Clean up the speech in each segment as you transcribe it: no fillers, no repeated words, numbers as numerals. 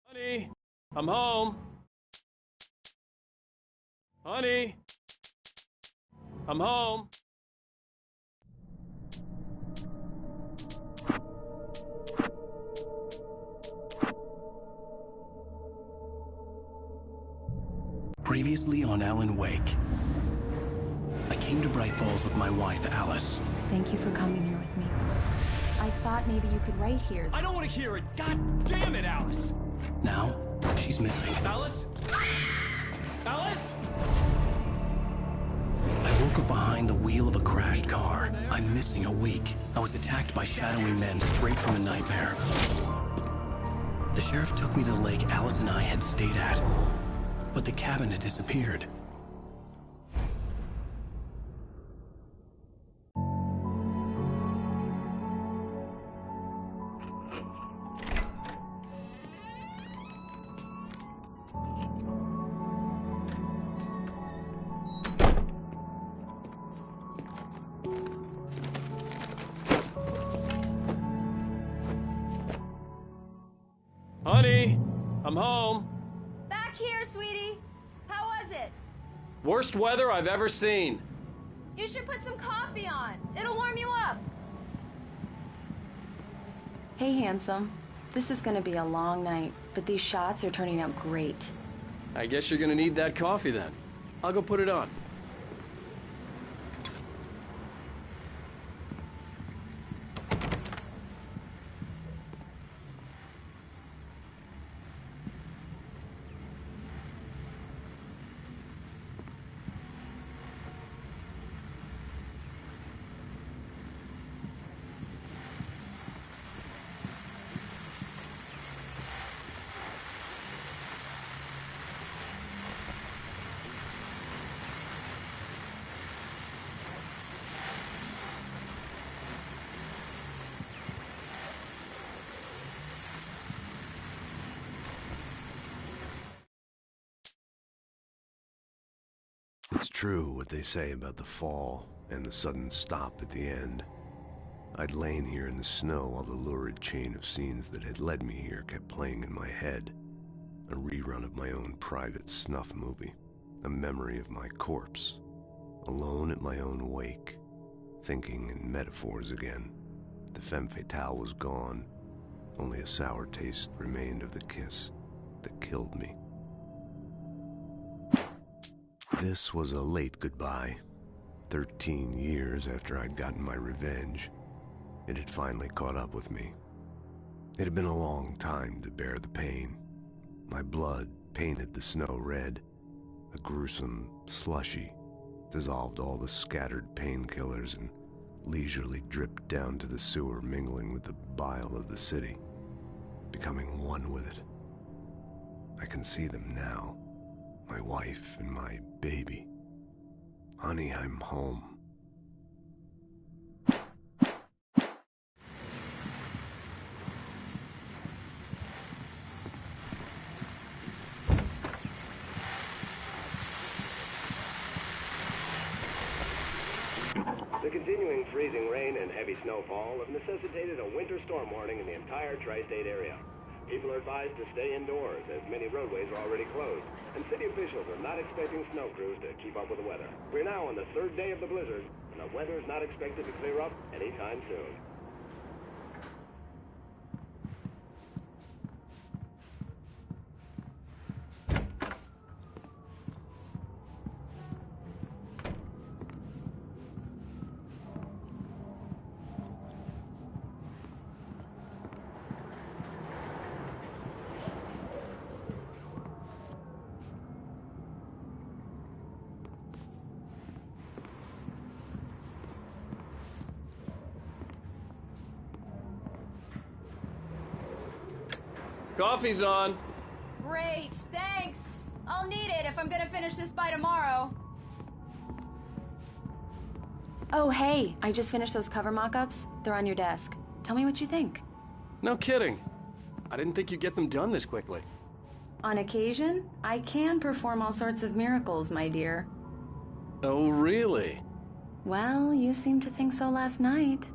Honey, I'm home. Honey, I'm home. Previously on Alan Wake. I came to Bright Falls with my wife, Alice. Thank you for coming here with me. I thought maybe you could write here. I don't want to hear it! God damn it, Alice! Now, she's missing. Alice? Alice? I woke up behind the wheel of a crashed car. I'm missing a week. I was attacked by shadowy men straight from a nightmare. The sheriff took me to the lake Alice and I had stayed at. But the cabin had disappeared. Honey, I'm home. Back here, sweetie. How was it? Worst weather I've ever seen. You should put some coffee on. It'll warm you up. Hey, handsome. This is gonna be a long night, but these shots are turning out great. I guess you're gonna need that coffee then. I'll go put it on. It's true what they say about the fall and the sudden stop at the end. I'd lain here in the snow while the lurid chain of scenes that had led me here kept playing in my head. A rerun of my own private snuff movie. A memory of my corpse. Alone at my own wake. Thinking in metaphors again. The femme fatale was gone. Only a sour taste remained of the kiss that killed me. This was a late goodbye. 13 years after I'd gotten my revenge, it had finally caught up with me. It had been a long time to bear the pain. My blood painted the snow red. A gruesome slushy dissolved all the scattered painkillers and leisurely dripped down to the sewer, mingling with the bile of the city, becoming one with it. I can see them now. My wife and my baby. Honey, I'm home. The continuing freezing rain and heavy snowfall have necessitated a winter storm warning in the entire tri-state area. People are advised to stay indoors, as many roadways are already closed, and city officials are not expecting snow crews to keep up with the weather. We're now on the third day of the blizzard, and the weather is not expected to clear up anytime soon. Coffee's on. Great, thanks. I'll need it if I'm gonna finish this by tomorrow. Oh, hey, I just finished those cover mock-ups. They're on your desk. Tell me what you think. No kidding. I didn't think you'd get them done this quickly. On occasion, I can perform all sorts of miracles, my dear. Oh, really? Well, you seemed to think so last night.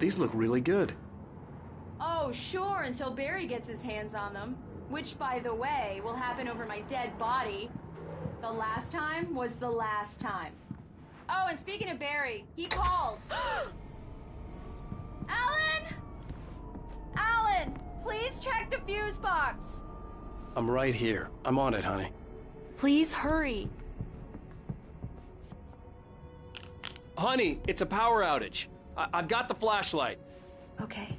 These look really good. Oh, sure, until Barry gets his hands on them. Which, by the way, will happen over my dead body. The last time was the last time. Oh, and speaking of Barry, he called. Alan! Alan, please check the fuse box. I'm right here. I'm on it, honey. Please hurry. Honey, it's a power outage. I've got the flashlight. Okay.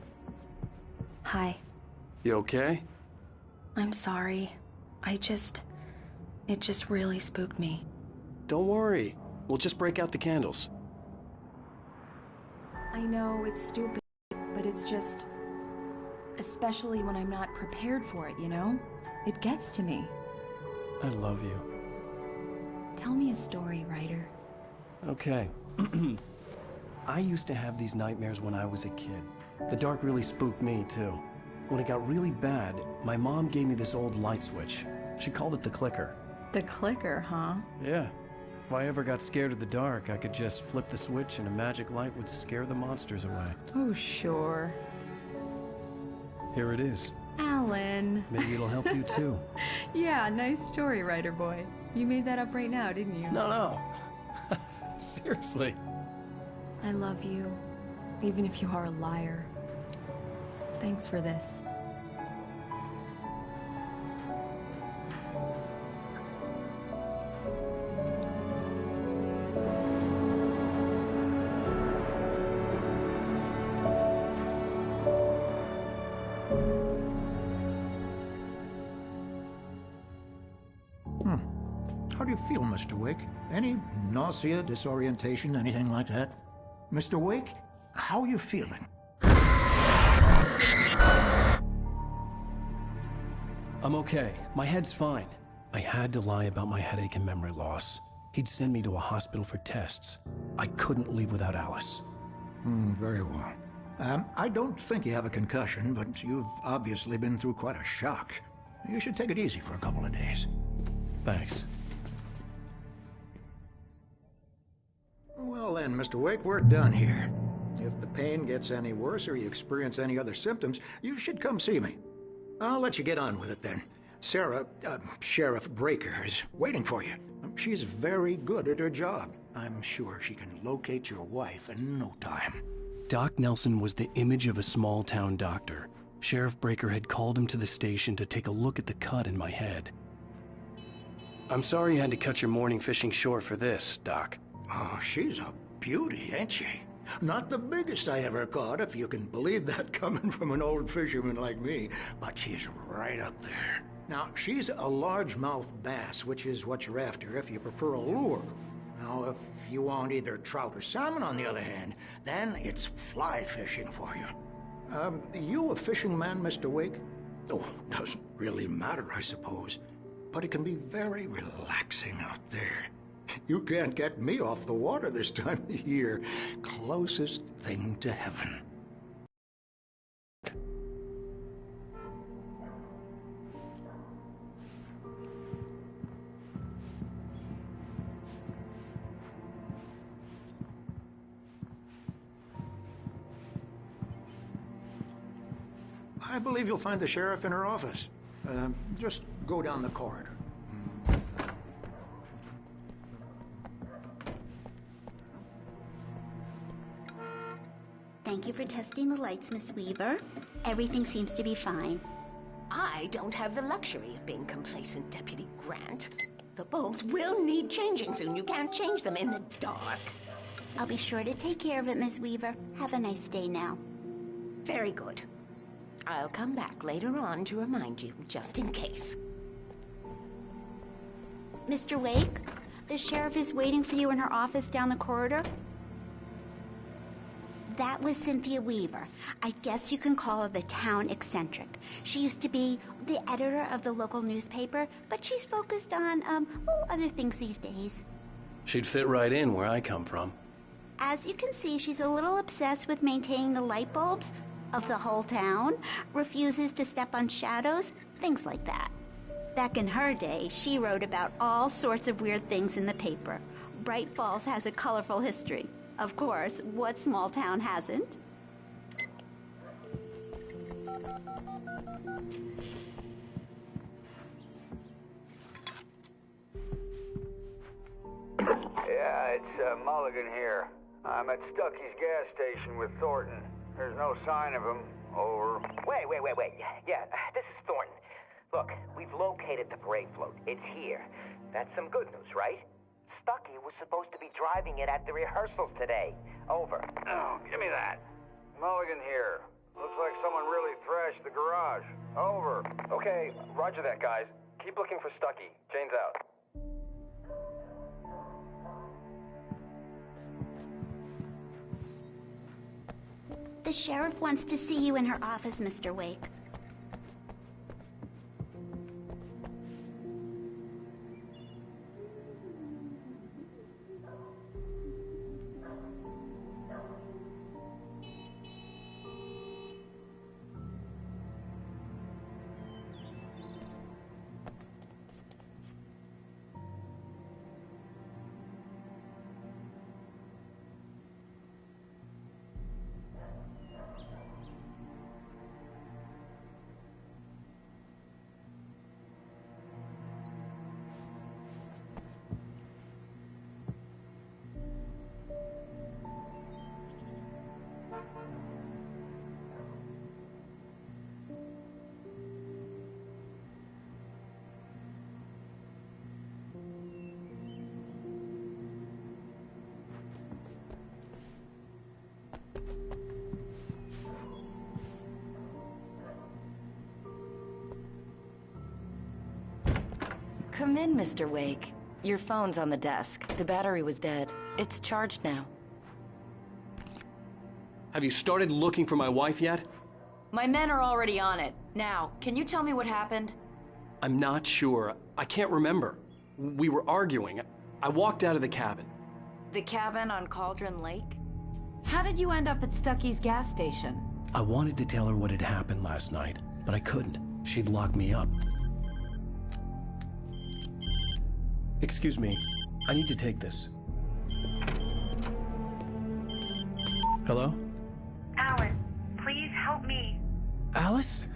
Hi. You okay? I'm sorry. It just really spooked me. Don't worry. We'll just break out the candles. I know it's stupid, but it's just... Especially when I'm not prepared for it, you know? It gets to me. I love you. Tell me a story, writer. Okay. I used to have these nightmares when I was a kid. The dark really spooked me, too. When it got really bad, my mom gave me this old light switch. She called it the clicker. The clicker, huh? Yeah. If I ever got scared of the dark, I could just flip the switch and a magic light would scare the monsters away. Oh, sure. Here it is. Alan. Maybe it'll help you, too. Yeah, nice story, writer boy. You made that up right now, didn't you? No. Seriously. I love you, even if you are a liar. Thanks for this. How do you feel, Mr. Wake? Any nausea, disorientation, anything like that? Mr. Wake, how are you feeling? I'm okay. My head's fine. I had to lie about my headache and memory loss. He'd send me to a hospital for tests. I couldn't leave without Alice. Very well. I don't think you have a concussion, but you've obviously been through quite a shock. You should take it easy for a couple of days. Thanks. Well then, Mr. Wake, we're done here. If the pain gets any worse or you experience any other symptoms, you should come see me. I'll let you get on with it then. Sarah, Sheriff Breaker, is waiting for you. She's very good at her job. I'm sure she can locate your wife in no time. Doc Nelson was the image of a small-town doctor. Sheriff Breaker had called him to the station to take a look at the cut in my head. I'm sorry you had to cut your morning fishing short for this, Doc. Oh, she's a beauty, ain't she? Not the biggest I ever caught, if you can believe that coming from an old fisherman like me, but she's right up there. Now, she's a largemouth bass, which is what you're after if you prefer a lure. Now, if you want either trout or salmon, on the other hand, then it's fly fishing for you. You a fishing man, Mr. Wake? Oh, doesn't really matter, I suppose. But it can be very relaxing out there. You can't get me off the water this time of year. Closest thing to heaven. I believe you'll find the sheriff in her office. Just go down the corridor. Thank you for testing the lights, Miss Weaver. Everything seems to be fine. I don't have the luxury of being complacent, Deputy Grant. The bulbs will need changing soon. You can't change them in the dark. I'll be sure to take care of it, Miss Weaver. Have a nice day now. Very good. I'll come back later on to remind you, just in case. Mr. Wake, the sheriff is waiting for you in her office down the corridor. That was Cynthia Weaver. I guess you can call her the town eccentric. She used to be the editor of the local newspaper, but she's focused on, other things these days. She'd fit right in where I come from. As you can see, she's a little obsessed with maintaining the light bulbs of the whole town, refuses to step on shadows, things like that. Back in her day, she wrote about all sorts of weird things in the paper. Bright Falls has a colorful history. Of course, what small town hasn't? Yeah, it's Mulligan here. I'm at Stucky's gas station with Thornton. There's no sign of him. Over. Wait. Yeah, this is Thornton. Look, we've located the parade float. It's here. That's some good news, right? Stucky was supposed to be driving it at the rehearsals today. Over. Oh, give me that. Mulligan here. Looks like someone really thrashed the garage. Over. Okay, roger that, guys. Keep looking for Stucky. Jane's out. The sheriff wants to see you in her office, Mr. Wake. Come in, Mr. Wake. Your phone's on the desk. The battery was dead. It's charged now. Have you started looking for my wife yet? My men are already on it. Now, can you tell me what happened? I'm not sure. I can't remember. We were arguing. I walked out of the cabin. The cabin on Cauldron Lake? How did you end up at Stucky's gas station? I wanted to tell her what had happened last night, but I couldn't. She'd lock me up. Excuse me. I need to take this. Hello? Alan, please help me. Alice?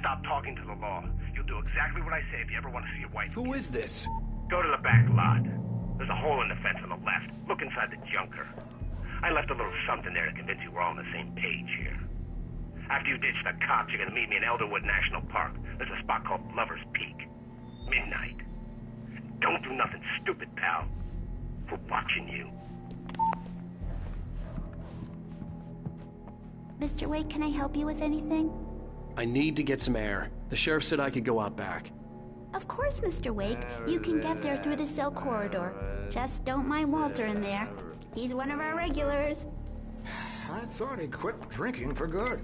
Stop talking to the law. You'll do exactly what I say if you ever want to see your wife. Who is this? Go to the back lot. There's a hole in the fence on the left. Look inside the junker. I left a little something there to convince you we're all on the same page here. After you ditch the cops, you're gonna meet me in Elderwood National Park. There's a spot called Lover's Peak. Midnight. Don't do nothing stupid, pal. We're watching you. Mr. Wake, can I help you with anything? I need to get some air. The sheriff said I could go out back. Of course, Mr. Wake. You can get there through the cell corridor. Just don't mind Walter in there. He's one of our regulars. I thought he quit drinking for good.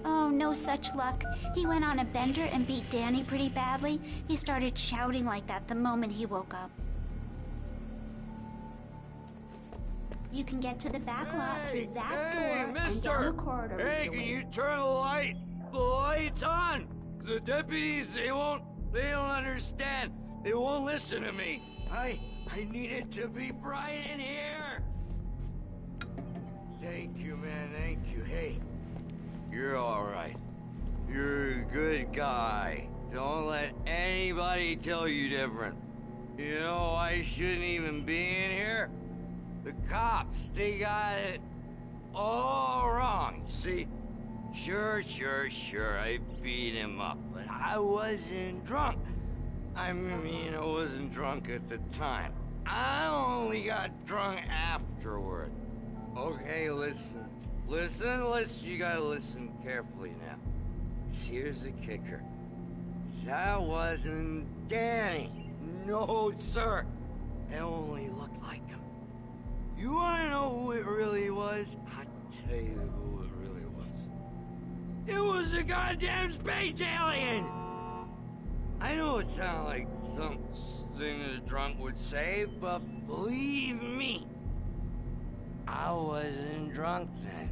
Oh, no such luck. He went on a bender and beat Danny pretty badly. He started shouting like that the moment he woke up. You can get to the back lot through that door and down the corridor. Hey, can you turn the light? The light's on! The deputies, they don't understand. They won't listen to me. I need it to be bright in here. Thank you, man, thank you. Hey, you're all right. You're a good guy. Don't let anybody tell you different. You know, I shouldn't even be in here. The cops, they got it all wrong. See, sure, I beat him up, but I wasn't drunk. I mean, I wasn't drunk at the time. I only got drunk afterward. Okay, listen, you gotta listen carefully now. Here's the kicker. That wasn't Danny. No, sir. It only looked like him. You wanna know who it really was? I'll tell you who it really was. It was a goddamn space alien! I know it sounds like something a drunk would say, but believe me, I wasn't drunk then.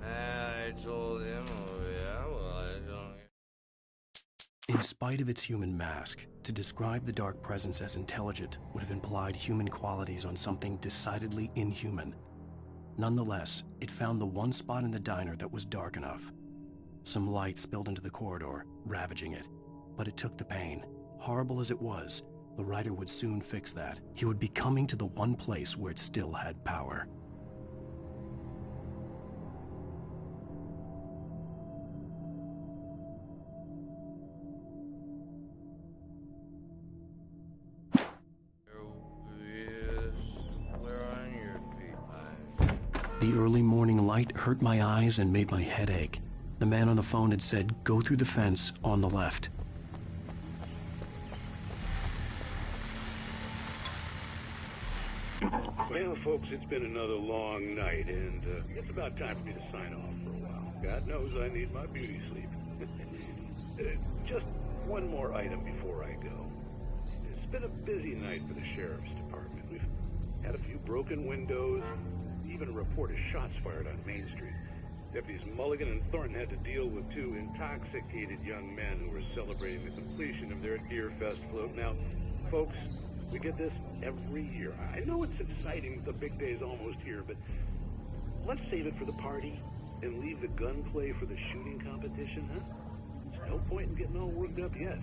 I told him, oh yeah, well, I don't... In spite of its human mask, To describe the dark presence as intelligent would have implied human qualities on something decidedly inhuman. Nonetheless, it found the one spot in the diner that was dark enough. Some light spilled into the corridor, ravaging it. But it took the pain. Horrible as it was, the writer would soon fix that. He would be coming to the one place where it still had power. The early morning light hurt my eyes and made my head ache. The man on the phone had said, "Go through the fence on the left." Well, folks, it's been another long night, and it's about time for me to sign off for a while. God knows I need my beauty sleep. Just one more item before I go. It's been a busy night for the Sheriff's Department. We've had a few broken windows, even a report of shots fired on Main Street. Deputies Mulligan and Thornton had to deal with two intoxicated young men who were celebrating the completion of their Deer Fest float. Now, folks, we get this every year. I know it's exciting, the big day's almost here, but let's save it for the party and leave the gunplay for the shooting competition, huh? There's no point in getting all worked up yet.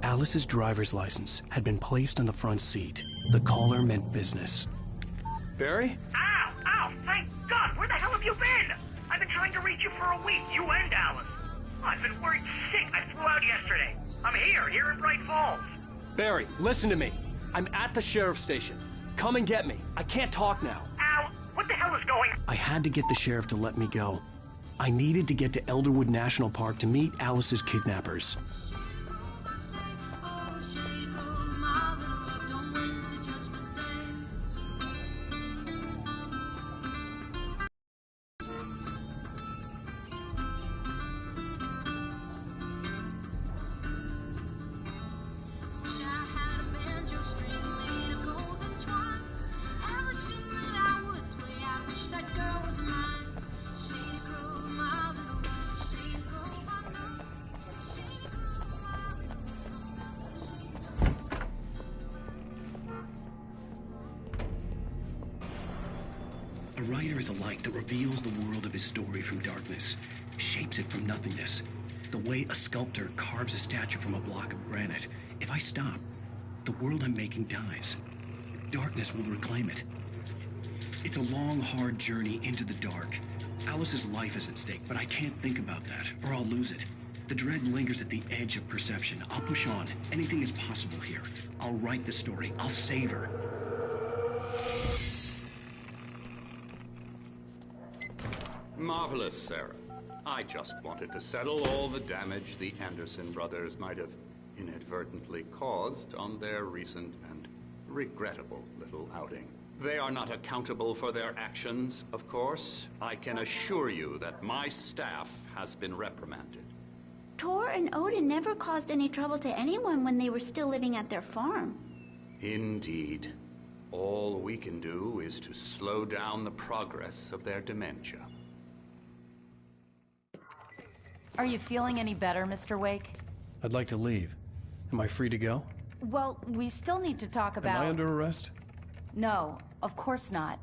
Alice's driver's license had been placed on the front seat. The caller meant business. Barry? Ow! Ow! Thank God! Where the hell have you been? I've been trying to reach you for a week, you and Alice. I've been worried sick. I flew out yesterday. I'm here in Bright Falls. Barry, listen to me. I'm at the sheriff's station. Come and get me. I can't talk now. Ow! What the hell is going on? I had to get the sheriff to let me go. I needed to get to Elderwood National Park to meet Alice's kidnappers. A writer is a light that reveals the world of his story from darkness, shapes it from nothingness. The way a sculptor carves a statue from a block of granite. If I stop, the world I'm making dies. Darkness will reclaim it. It's a long, hard journey into the dark. Alice's life is at stake, but I can't think about that, or I'll lose it. The dread lingers at the edge of perception. I'll push on. Anything is possible here. I'll write the story. I'll save her. Marvelous, Sarah. I just wanted to settle all the damage the Anderson brothers might have inadvertently caused on their recent and regrettable little outing. They are not accountable for their actions, of course. I can assure you that my staff has been reprimanded. Tor and Odin never caused any trouble to anyone when they were still living at their farm. Indeed. All we can do is to slow down the progress of their dementia. Are you feeling any better, Mr. Wake? I'd like to leave. Am I free to go? Well, we still need to talk about... Am I under arrest? No, of course not.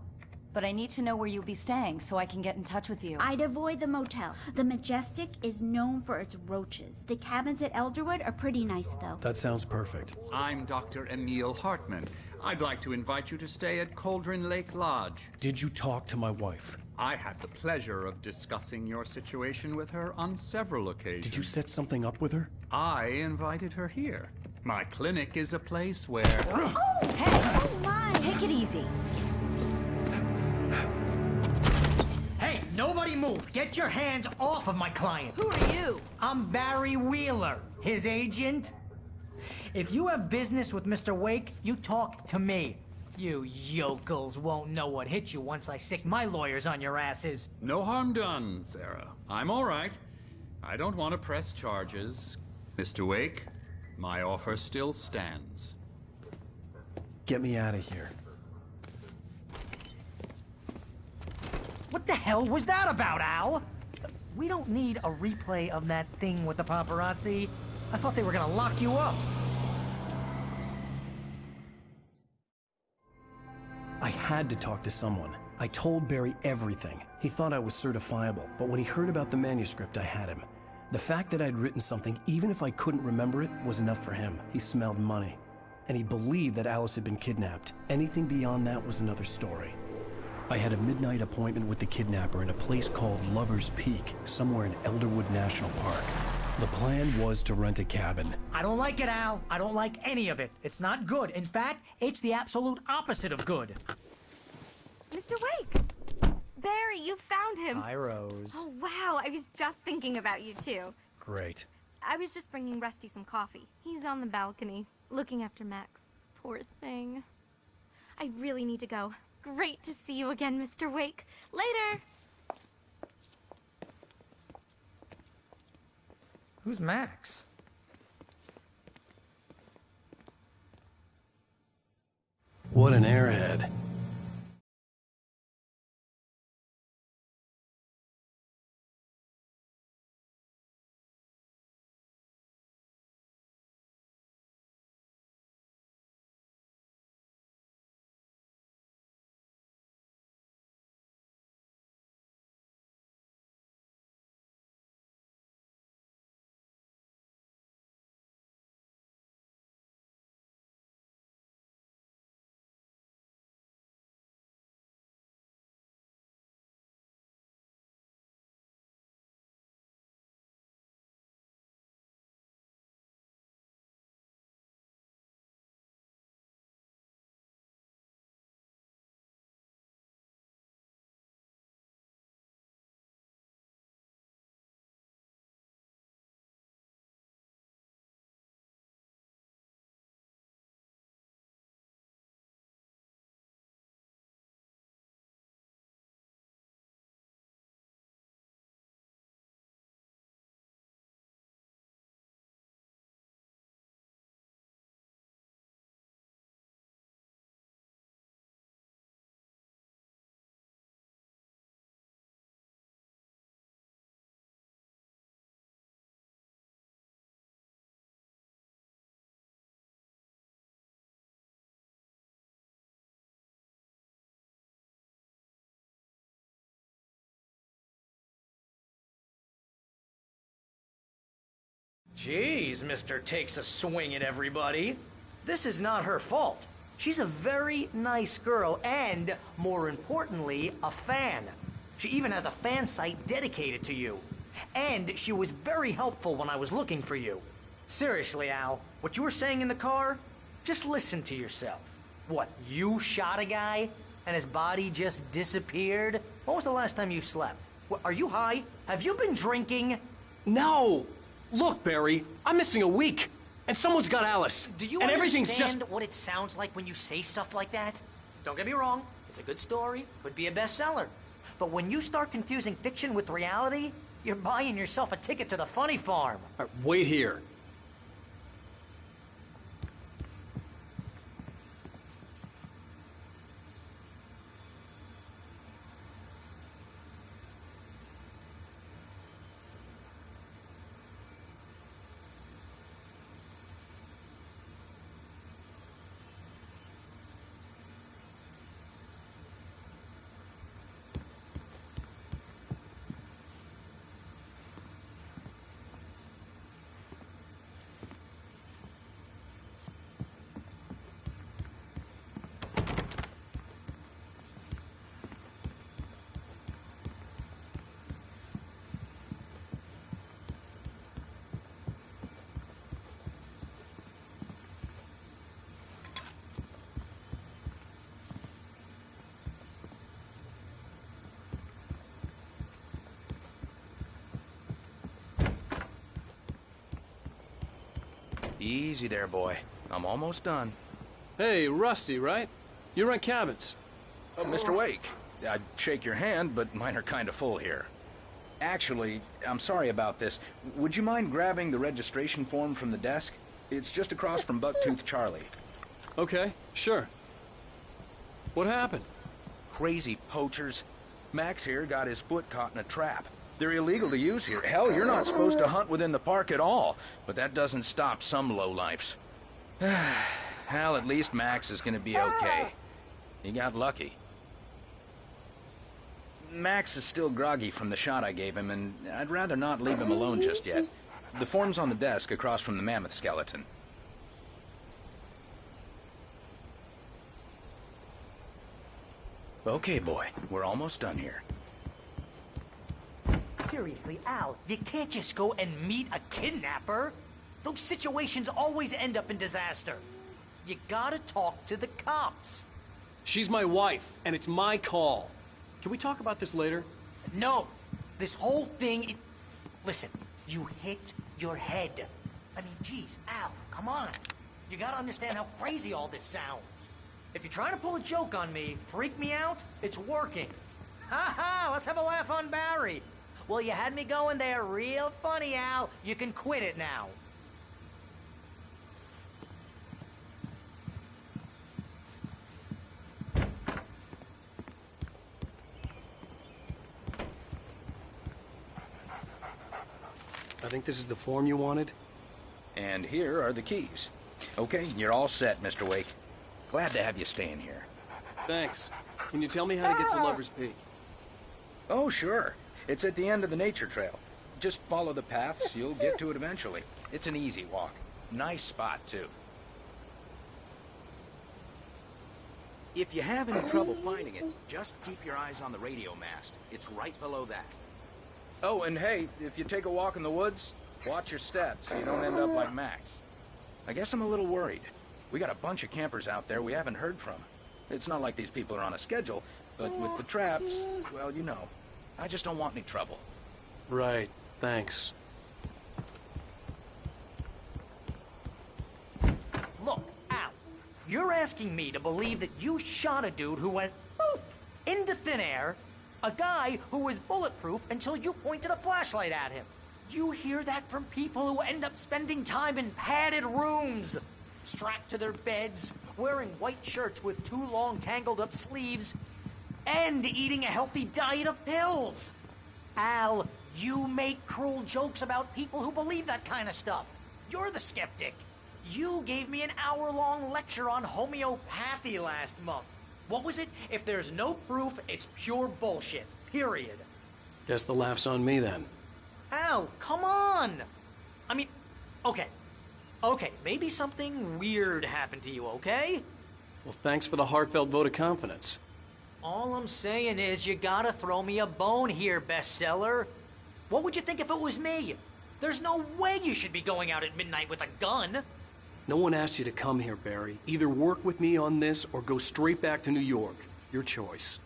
But I need to know where you'll be staying so I can get in touch with you. I'd avoid the motel. The Majestic is known for its roaches. The cabins at Elderwood are pretty nice, though. That sounds perfect. I'm Dr. Emil Hartman. I'd like to invite you to stay at Cauldron Lake Lodge. Did you talk to my wife? I had the pleasure of discussing your situation with her on several occasions. Did you set something up with her? I invited her here. My clinic is a place where... Oh, hey! Oh, my! Take it easy. Hey, nobody move! Get your hands off of my client! Who are you? I'm Barry Wheeler, his agent. If you have business with Mr. Wake, you talk to me. You yokels won't know what hit you once I sick my lawyers on your asses. No harm done, Sarah. I'm all right. I don't want to press charges. Mr. Wake, my offer still stands. Get me out of here. What the hell was that about, Al? We don't need a replay of that thing with the paparazzi. I thought they were gonna lock you up. I had to talk to someone. I told Barry everything. He thought I was certifiable, but when he heard about the manuscript, I had him. The fact that I'd written something, even if I couldn't remember it, was enough for him. He smelled money. And he believed that Alice had been kidnapped. Anything beyond that was another story. I had a midnight appointment with the kidnapper in a place called Lover's Peak, somewhere in Elderwood National Park. The plan was to rent a cabin. I don't like it, Al. I don't like any of it. It's not good. In fact, it's the absolute opposite of good. Mr. Wake! Barry, you found him. Hi, Rose. Oh, wow. I was just thinking about you, too. Great. I was just bringing Rusty some coffee. He's on the balcony, looking after Max. Poor thing. I really need to go. Great to see you again, Mr. Wake. Later! Who's Max? What an airhead. Jeez, Mr. Takes a Swing at Everybody. This is not her fault. She's a very nice girl and, more importantly, a fan. She even has a fan site dedicated to you. And she was very helpful when I was looking for you. Seriously, Al, what you were saying in the car? Just listen to yourself. What, you shot a guy and his body just disappeared? When was the last time you slept? What, are you high? Have you been drinking? No! Look, Barry, I'm missing a week, and someone's got Alice. Do you and understand everything's just what it sounds like when you say stuff like that? Don't get me wrong, it's a good story, could be a bestseller. But when you start confusing fiction with reality, you're buying yourself a ticket to the funny farm. Wait here. Easy there, boy. I'm almost done. Hey, Rusty, right? You rent cabins. Mr. Wake, I'd shake your hand, but mine are kind of full here. Actually, I'm sorry about this. Would you mind grabbing the registration form from the desk? It's just across from Bucktooth Charlie. Okay, sure. What happened? Crazy poachers. Max here got his foot caught in a trap. They're illegal to use here. Hell, you're not supposed to hunt within the park at all. But that doesn't stop some lowlifes. Hell, at least Max is gonna be okay. He got lucky. Max is still groggy from the shot I gave him, and I'd rather not leave him alone just yet. The form's on the desk across from the mammoth skeleton. Okay, boy. We're almost done here. Seriously, Al, you can't just go and meet a kidnapper. Those situations always end up in disaster. You gotta talk to the cops. She's my wife, and it's my call. Can we talk about this later? No. This whole thing... Listen, you hit your head. I mean, geez, Al, come on. You gotta understand how crazy all this sounds. If you're trying to pull a joke on me, freak me out, it's working. Ha ha, let's have a laugh on Barry. Well, you had me going there real funny, Al. You can quit it now. I think this is the form you wanted. And here are the keys. Okay, you're all set, Mr. Wake. Glad to have you staying here. Thanks. Can you tell me how to get to Lover's Peak? Oh, sure. It's at the end of the nature trail. Just follow the paths, you'll get to it eventually. It's an easy walk. Nice spot, too. If you have any trouble finding it, just keep your eyes on the radio mast. It's right below that. Oh, and hey, if you take a walk in the woods, watch your steps so you don't end up like Max. I guess I'm a little worried. We got a bunch of campers out there we haven't heard from. It's not like these people are on a schedule, but with the traps, well, you know, I just don't want any trouble. Right, thanks. Look, Al, you're asking me to believe that you shot a dude who went poof into thin air, a guy who was bulletproof until you pointed a flashlight at him. You hear that from people who end up spending time in padded rooms, strapped to their beds, wearing white shirts with too long tangled up sleeves, and eating a healthy diet of pills. Al, you make cruel jokes about people who believe that kind of stuff. You're the skeptic. You gave me an hour-long lecture on homeopathy last month. What was it? If there's no proof, it's pure bullshit. Period. Guess the laugh's on me then. Al, come on! I mean, okay. Okay, maybe something weird happened to you, okay? Well, thanks for the heartfelt vote of confidence. All I'm saying is you gotta throw me a bone here, bestseller. What would you think if it was me? There's no way you should be going out at midnight with a gun. No one asked you to come here, Barry. Either work with me on this or go straight back to New York. Your choice.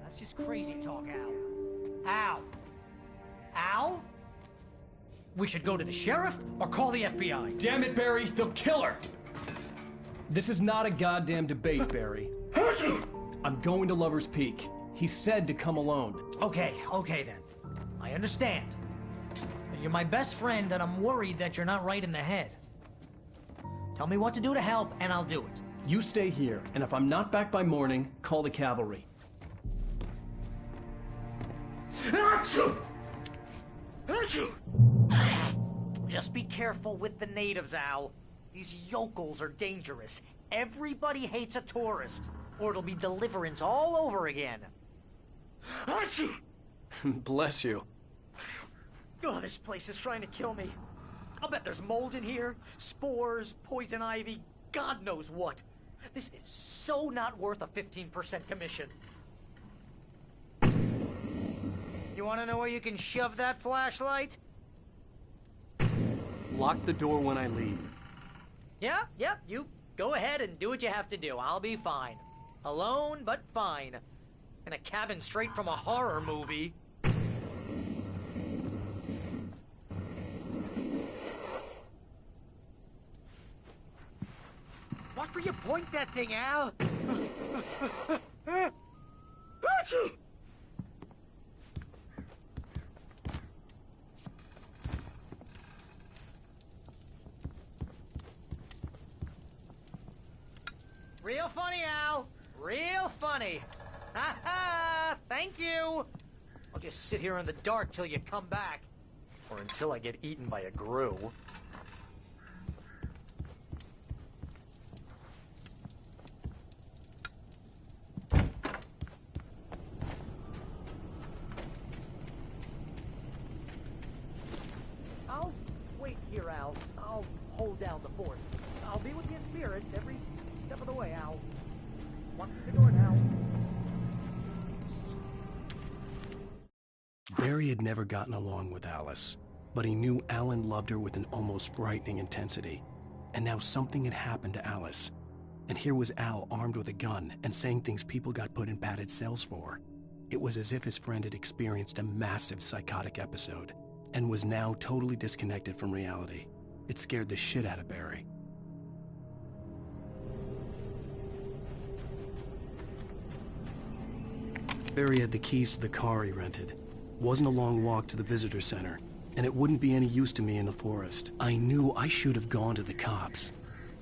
That's just crazy talk, Al. Al? Al? We should go to the sheriff or call the FBI. Damn it, Barry, they'll kill her! This is not a goddamn debate, Barry. I'm going to Lover's Peak. He said to come alone. Okay then. I understand. You're my best friend, and I'm worried that you're not right in the head. Tell me what to do to help, and I'll do it. You stay here, and if I'm not back by morning, call the cavalry. Just be careful with the natives, Al. These yokels are dangerous. Everybody hates a tourist, or it'll be Deliverance all over again. Bless you. Oh, this place is trying to kill me. I'll bet there's mold in here, spores, poison ivy, God knows what. This is so not worth a 15% commission. You want to know where you can shove that flashlight? Lock the door when I leave. Yeah, you go ahead and do what you have to do. I'll be fine. Alone, but fine. In a cabin straight from a horror movie. Wherever you point that thing, Al. Real funny, Al. Real funny. Ha ha! Thank you. I'll just sit here in the dark till you come back. Or until I get eaten by a grue. I'll wait here, Al. I'll hold down the fort. I'll be with you in spirit every step of the way, Al. Watch the door now. Barry had never gotten along with Alice, but he knew Alan loved her with an almost frightening intensity. And now something had happened to Alice. And here was Al armed with a gun and saying things people got put in padded cells for. It was as if his friend had experienced a massive psychotic episode and was now totally disconnected from reality. It scared the shit out of Barry. Barry had the keys to the car he rented. Wasn't a long walk to the visitor center, and it wouldn't be any use to me in the forest. I knew I should have gone to the cops.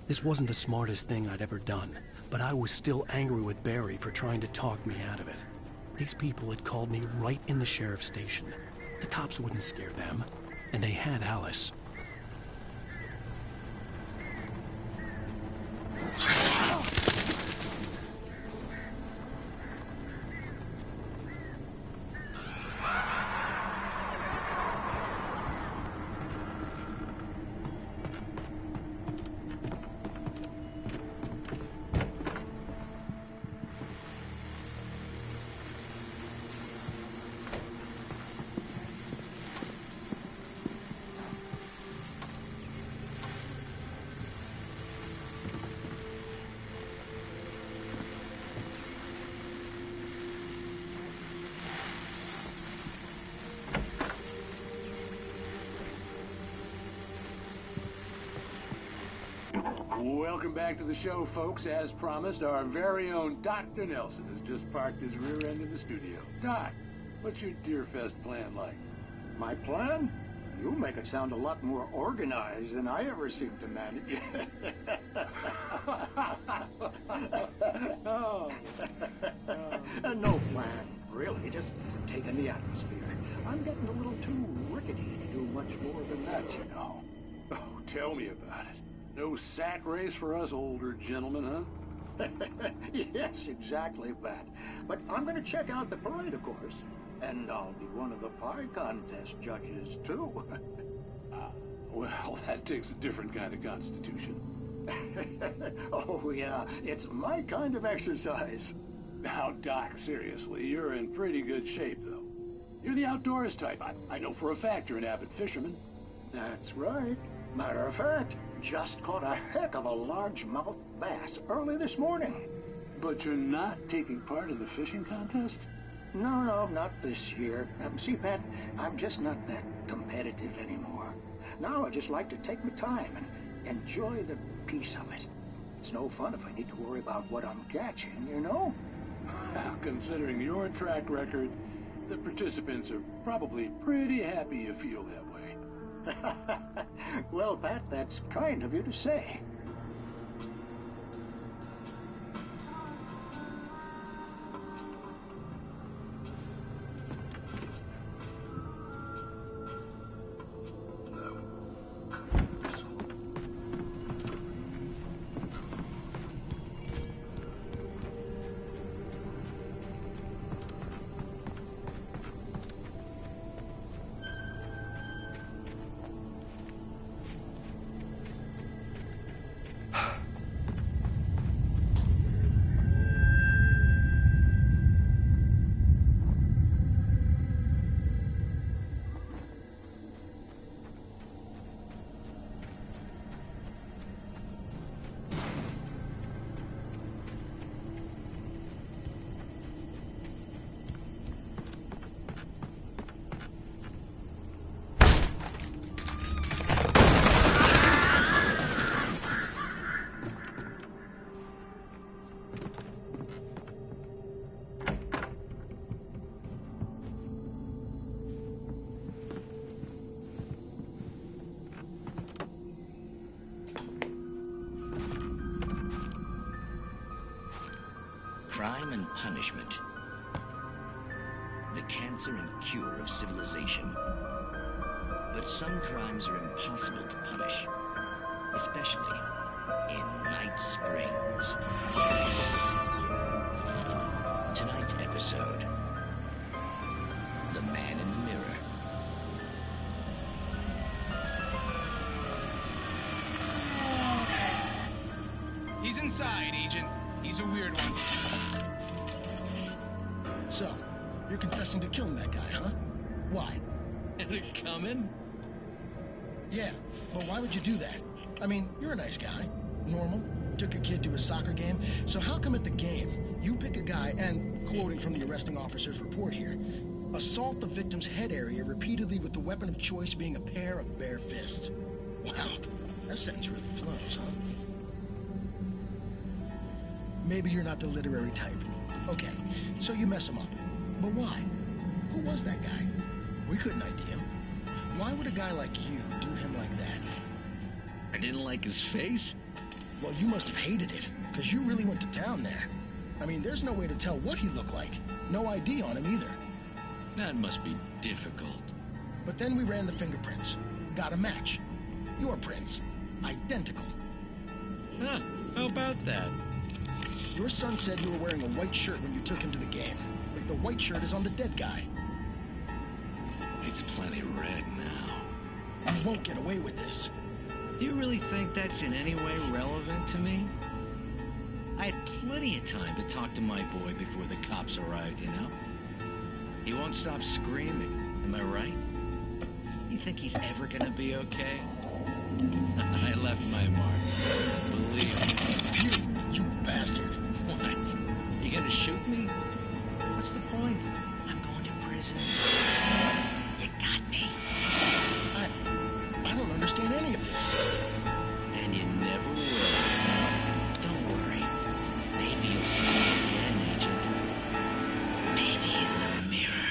This wasn't the smartest thing I'd ever done, but I was still angry with Barry for trying to talk me out of it. These people had called me right in the sheriff's station. The cops wouldn't scare them, and they had Alice. Welcome back to the show, folks. As promised, our very own Dr. Nelson has just parked his rear end in the studio. Doc, what's your Deerfest plan like? My plan? You make it sound a lot more organized than I ever seem to manage. No plan, really. Just taking the atmosphere. I'm getting a little too rickety to do much more than that, you know. Oh, tell me about it. No sack race for us older gentlemen, huh? Yes, exactly, Pat. But I'm going to check out the parade, of course. And I'll be one of the pie contest judges, too. Well, that takes a different kind of constitution. Oh, yeah. It's my kind of exercise. Now, Doc, seriously, you're in pretty good shape, though. You're the outdoors type. I know for a fact you're an avid fisherman. That's right. Matter of fact, just caught a heck of a largemouth bass early this morning. But you're not taking part in the fishing contest? No, not this year. See, Pat, I'm just not that competitive anymore. Now I just like to take my time and enjoy the peace of it. It's no fun if I need to worry about what I'm catching, you know? Considering your track record, the participants are probably pretty happy you feel that way. Well, Pat, that's kind of you to say. crime and punishment. The cancer and cure of civilization. But some crimes are impossible to punish, especially in Night Springs. Tonight's episode, The Man in the Mirror. He's inside, Agent. He's a weird one. So, you're confessing to killing that guy, huh? Why? Is it coming? Yeah, but why would you do that? I mean, you're a nice guy. Normal. Took a kid to a soccer game. So how come at the game, you pick a guy and, quoting from the arresting officer's report here, assault the victim's head area repeatedly with the weapon of choice being a pair of bare fists? Wow, that sentence really flows, huh? Maybe you're not the literary type. Okay, so you mess him up. But why? Who was that guy? We couldn't ID him. Why would a guy like you do him like that? I didn't like his face? Well, you must have hated it, because you really went to town there. I mean, there's no way to tell what he looked like. No ID on him either. That must be difficult. But then we ran the fingerprints. Got a match. Your prints. Identical. Huh, how about that? Your son said you were wearing a white shirt when you took him to the game. But the white shirt is on the dead guy. It's plenty red now. You won't get away with this. Do you really think that's in any way relevant to me? I had plenty of time to talk to my boy before the cops arrived, you know? He won't stop screaming, am I right? You think he's ever gonna be okay? I left my mark. Believe me. You bastard. What? You gonna shoot me? What's the point? I'm going to prison. You got me. I don't understand any of this. And you never will. Don't worry. Maybe you'll see me again, Agent. Maybe in the mirror.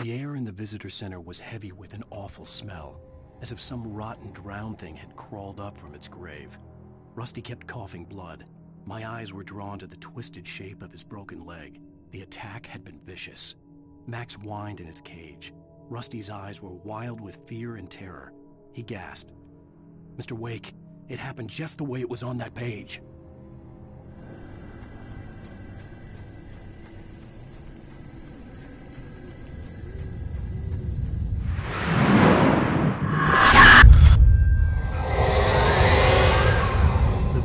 The air in the visitor center was heavy with an awful smell, as if some rotten drowned thing had crawled up from its grave. Rusty kept coughing blood. My eyes were drawn to the twisted shape of his broken leg. The attack had been vicious. Max whined in his cage. Rusty's eyes were wild with fear and terror. He gasped. "Mr. Wake, it happened just the way it was on that page."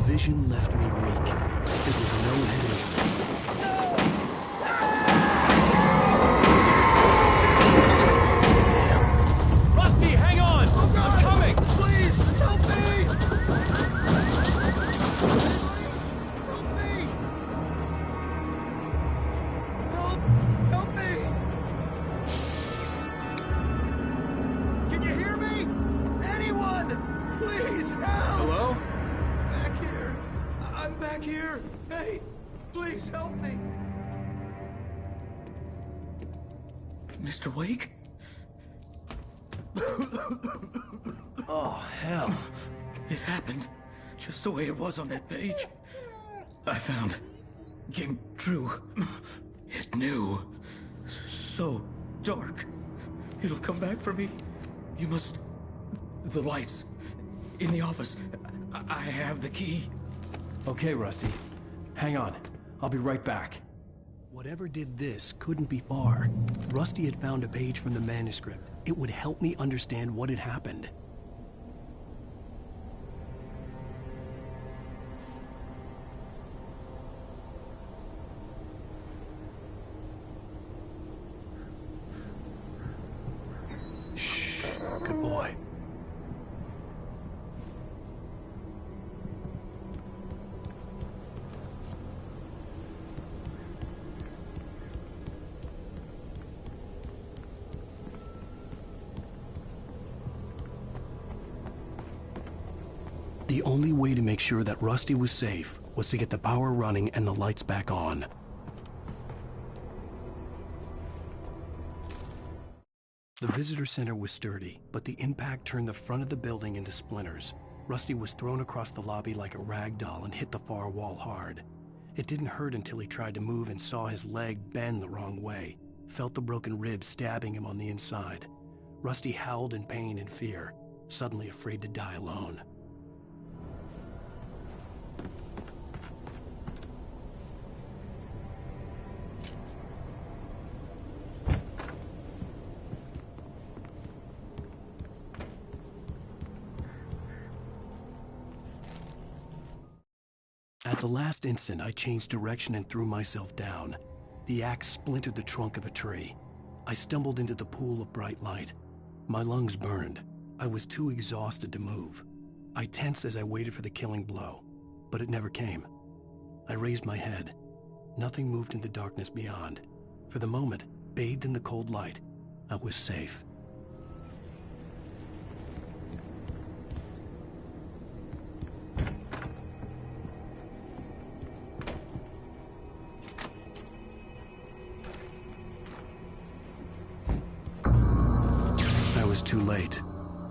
Vision left me weak. This was no head injury. Damn. Rusty, hang on! Oh, God. I'm coming! Please, help me! Help me! Help me! Can you hear me? Anyone? Please, help! Hello? Back here. I'm back here. Hey, please help me. Mr. Wake? Oh, hell. It happened just the way it was on that page. I found. Came true. It knew. So dark. It'll come back for me. You must... The lights. In the office. I have the key. Okay, Rusty. Hang on. I'll be right back. Whatever did this couldn't be far. Rusty had found a page from the manuscript. It would help me understand what had happened. Shh. Good boy. The only way to make sure that Rusty was safe was to get the power running and the lights back on. The visitor center was sturdy, but the impact turned the front of the building into splinters. Rusty was thrown across the lobby like a rag doll and hit the far wall hard. It didn't hurt until he tried to move and saw his leg bend the wrong way, felt the broken rib stabbing him on the inside. Rusty howled in pain and fear, suddenly afraid to die alone. At the last instant, I changed direction and threw myself down. The axe splintered the trunk of a tree. I stumbled into the pool of bright light. My lungs burned. I was too exhausted to move. I tensed as I waited for the killing blow, but it never came. I raised my head. Nothing moved in the darkness beyond. For the moment, bathed in the cold light, I was safe. I was too late.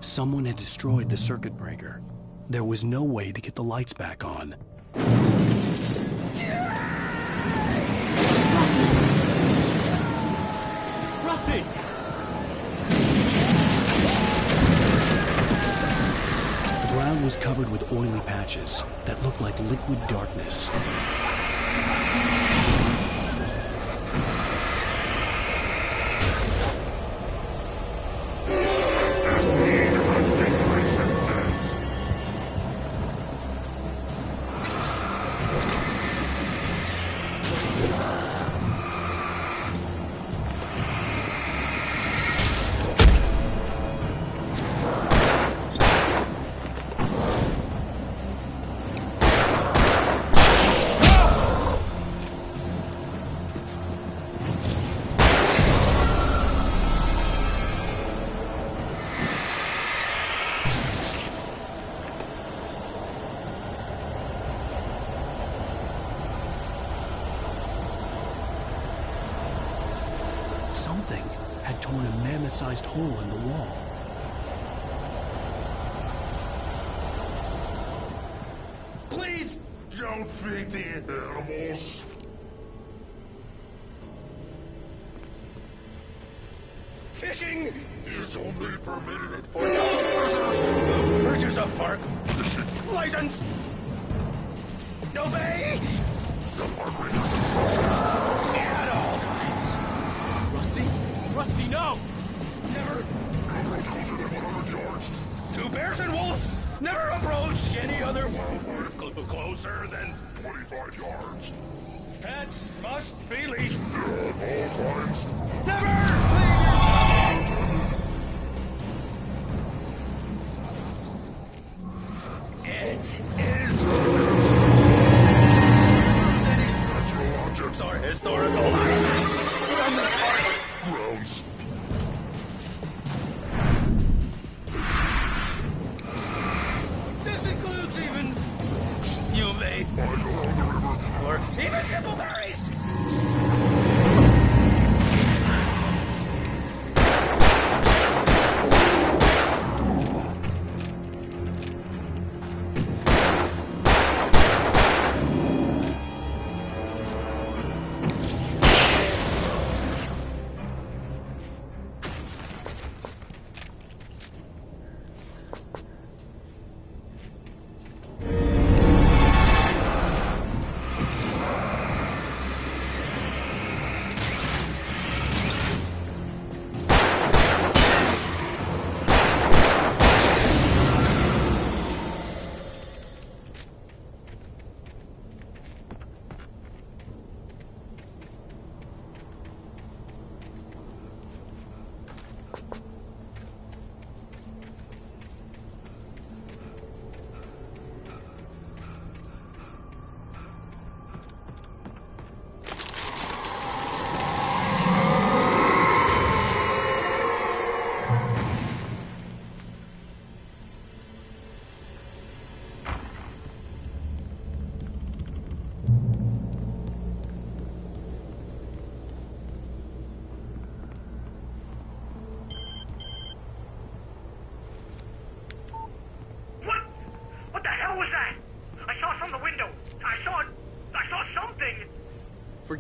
Someone had destroyed the circuit breaker. There was no way to get the lights back on. Rusty! The ground was covered with oily patches that looked like liquid darkness. Just need hunting licenses. Something had torn a mammoth-sized hole in the wall. Please don't feed the animals. Fishing is only permitted for those purchase of park fishing license. No bay. The park rangers at all times. Rusty? Rusty, no! Never. Closer than 100 yards. Two bears and wolves. Never approach any other wildlife closer than 25 yards. Pets must be leashed. At all times. Never! It is natural objects are historical artifacts from the park grounds. This includes even Uve or even simple berries.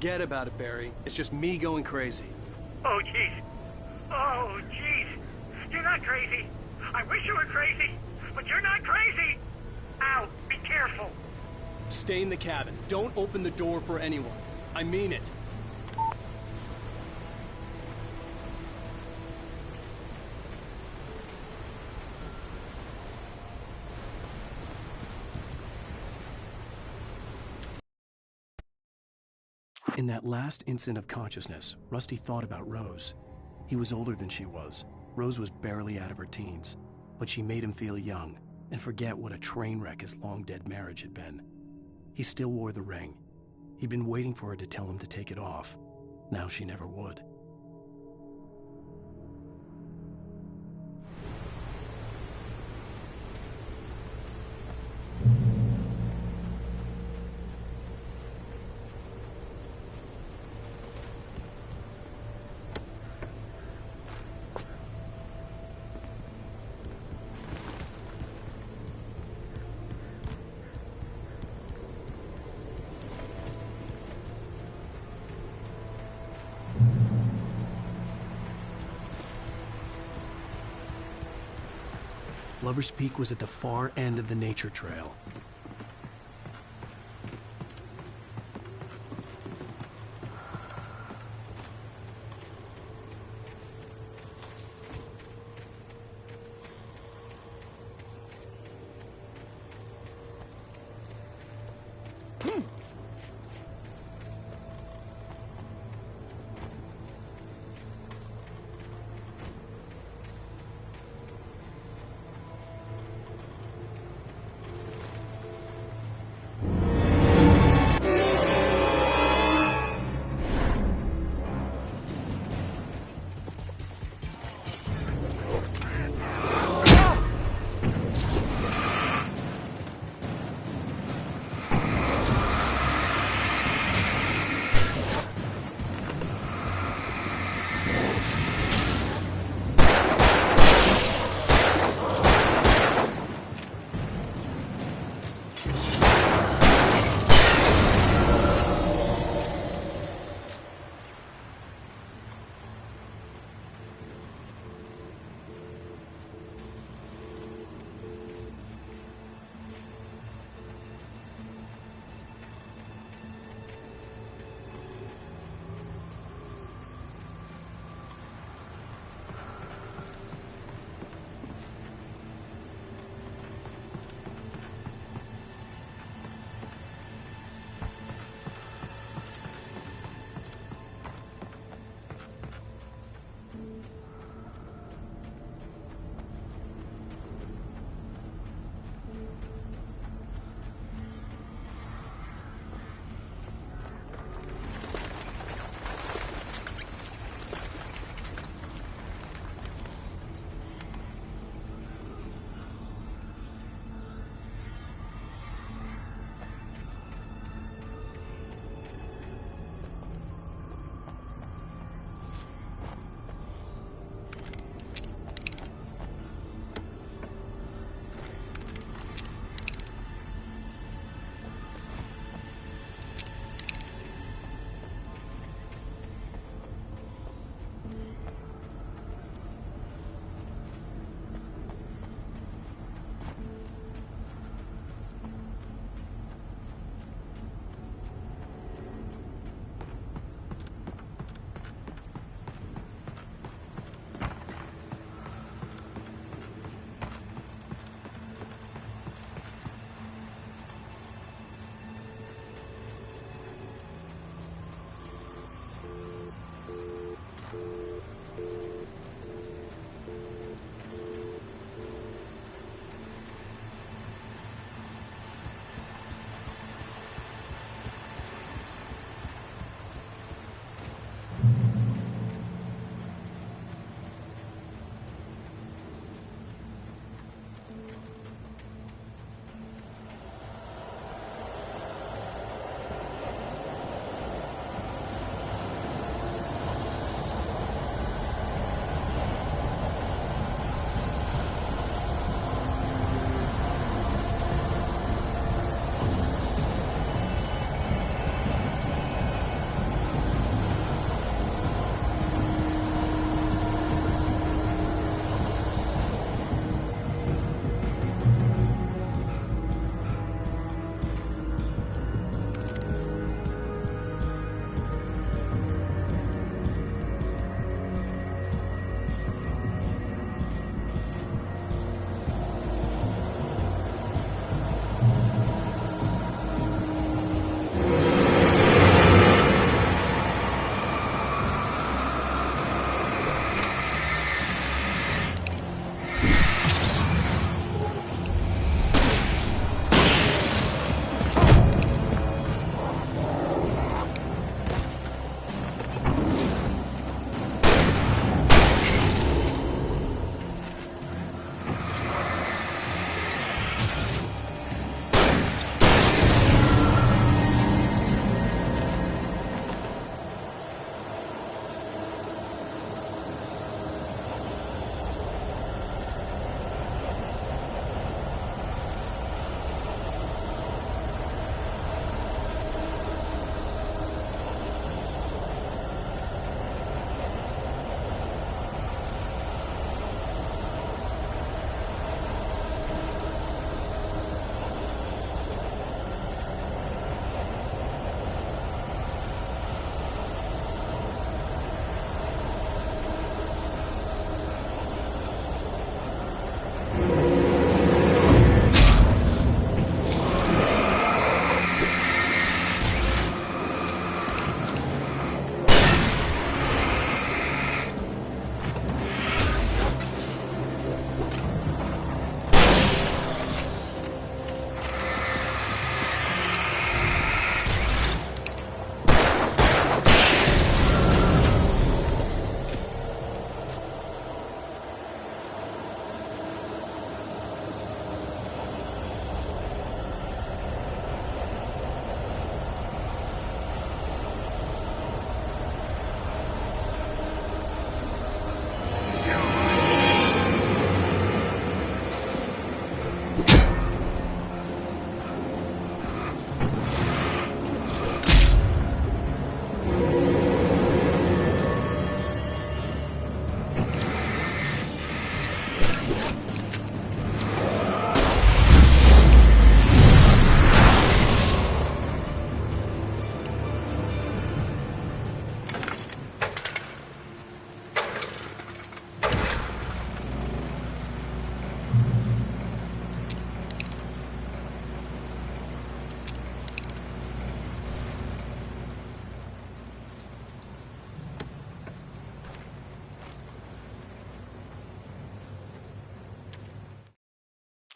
Forget about it, Barry. It's just me going crazy. Oh, jeez. Oh, jeez. You're not crazy. I wish you were crazy, but you're not crazy. Ow, be careful. Stay in the cabin. Don't open the door for anyone. I mean it. In that last instant of consciousness, Rusty thought about Rose. He was older than she was. Rose was barely out of her teens, but she made him feel young and forget what a train wreck his long-dead marriage had been. He still wore the ring. He'd been waiting for her to tell him to take it off. Now she never would. Lover's Peak was at the far end of the nature trail.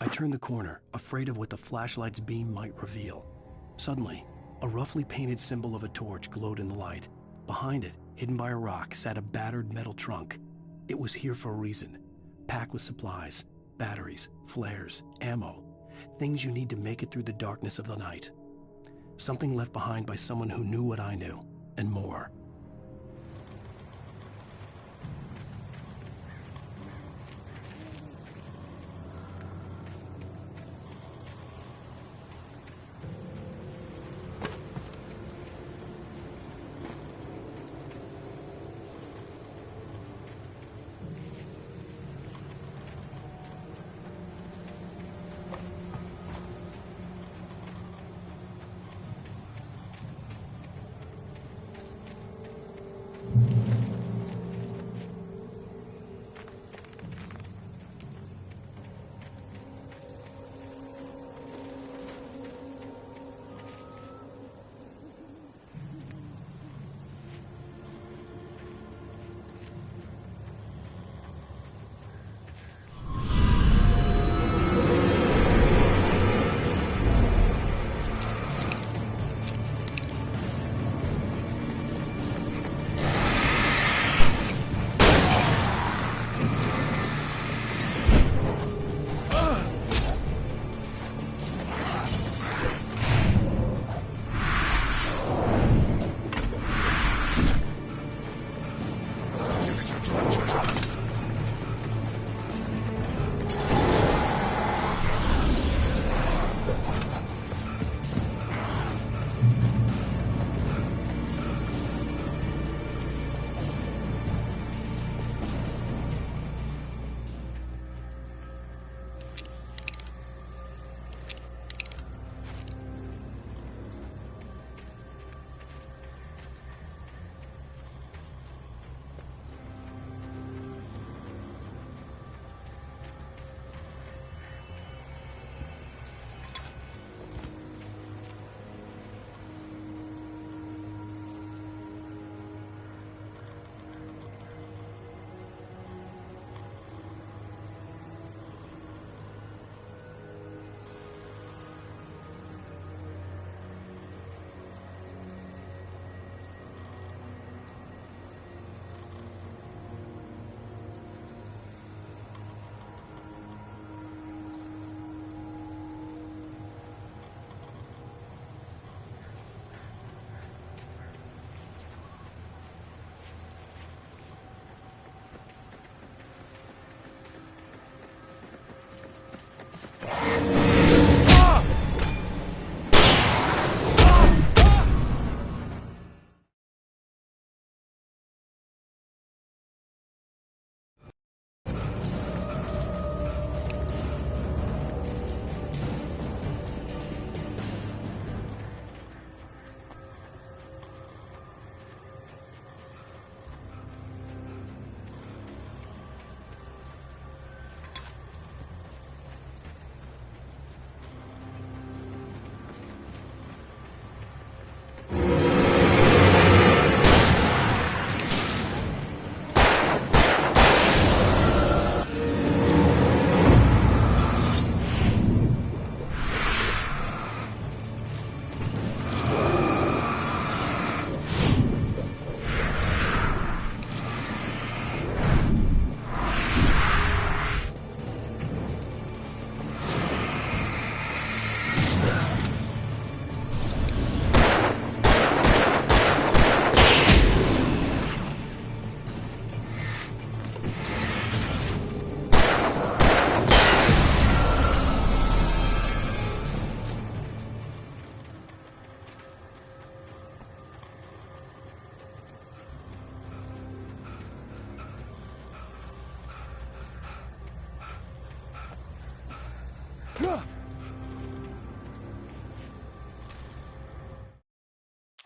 I turned the corner, afraid of what the flashlight's beam might reveal. Suddenly, a roughly painted symbol of a torch glowed in the light. Behind it, hidden by a rock, sat a battered metal trunk. It was here for a reason, packed with supplies, batteries, flares, ammo, things you need to make it through the darkness of the night. Something left behind by someone who knew what I knew, and more.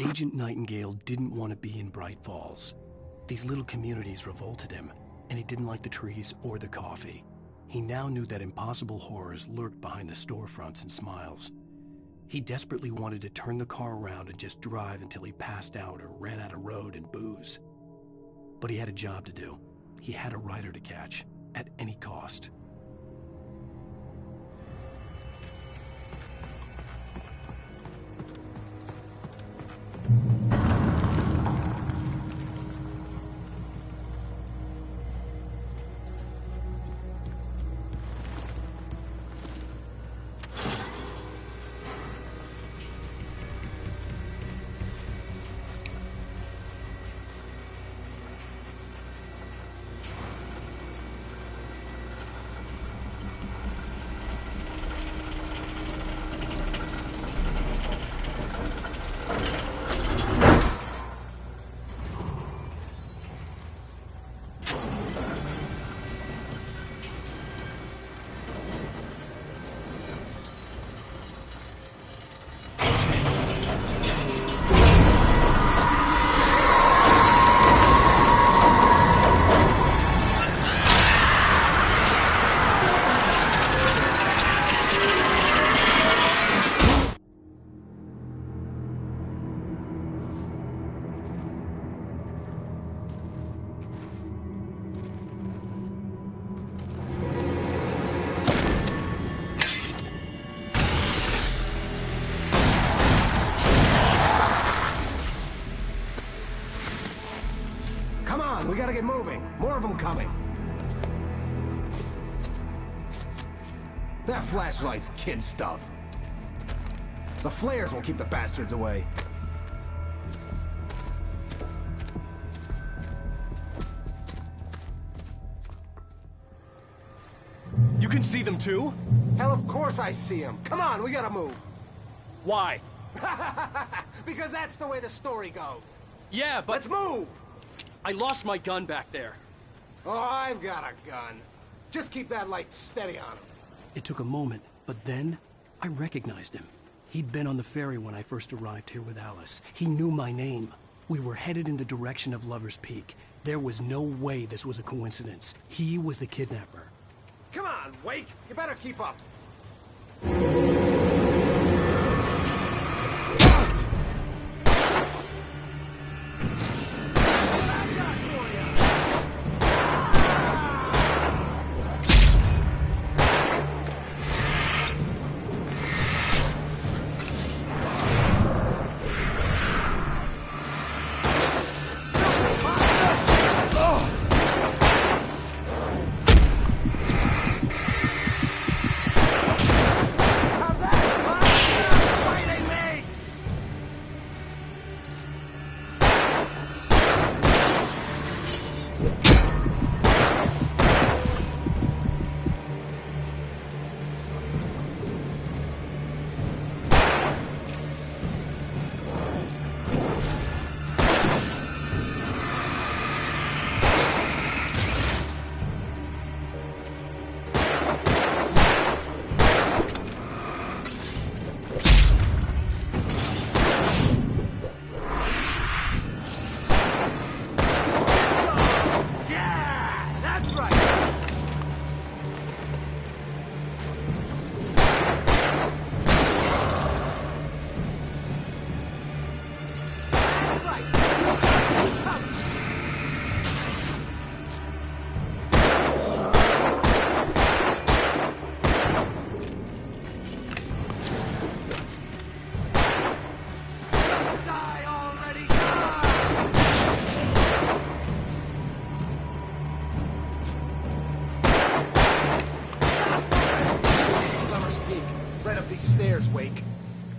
Agent Nightingale didn't want to be in Bright Falls. These little communities revolted him, and he didn't like the trees or the coffee. He now knew that impossible horrors lurked behind the storefronts and smiles. He desperately wanted to turn the car around and just drive until he passed out or ran out of road and booze. But he had a job to do. He had a rider to catch, at any cost. gotta get moving. More of them coming. That flashlight's kid stuff. The flares won't keep the bastards away. You can see them too? Hell, of course I see them. Come on, we gotta move. Why? Because that's the way the story goes. Yeah, but... Let's move! I lost my gun back there. Oh, I've got a gun. Just keep that light steady on him. It took a moment, but then I recognized him. He'd been on the ferry when I first arrived here with Alice. He knew my name. We were headed in the direction of Lover's Peak. There was no way this was a coincidence. He was the kidnapper. Come on, Wake! You better keep up.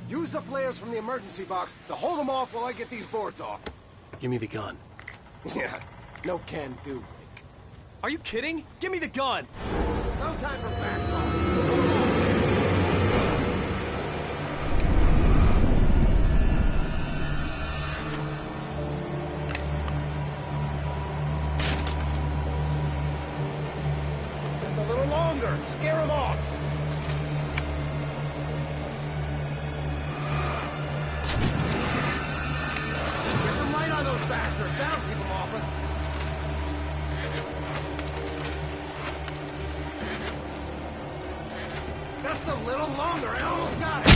Use the flares from the emergency box to hold them off while I get these boards off. Give me the gun. Yeah, no can do, Wake. Are you kidding? Give me the gun! No time for back talk. Just a little longer. Scare them off. Bastards, that'll keep them off us. Just a little longer, I almost got it.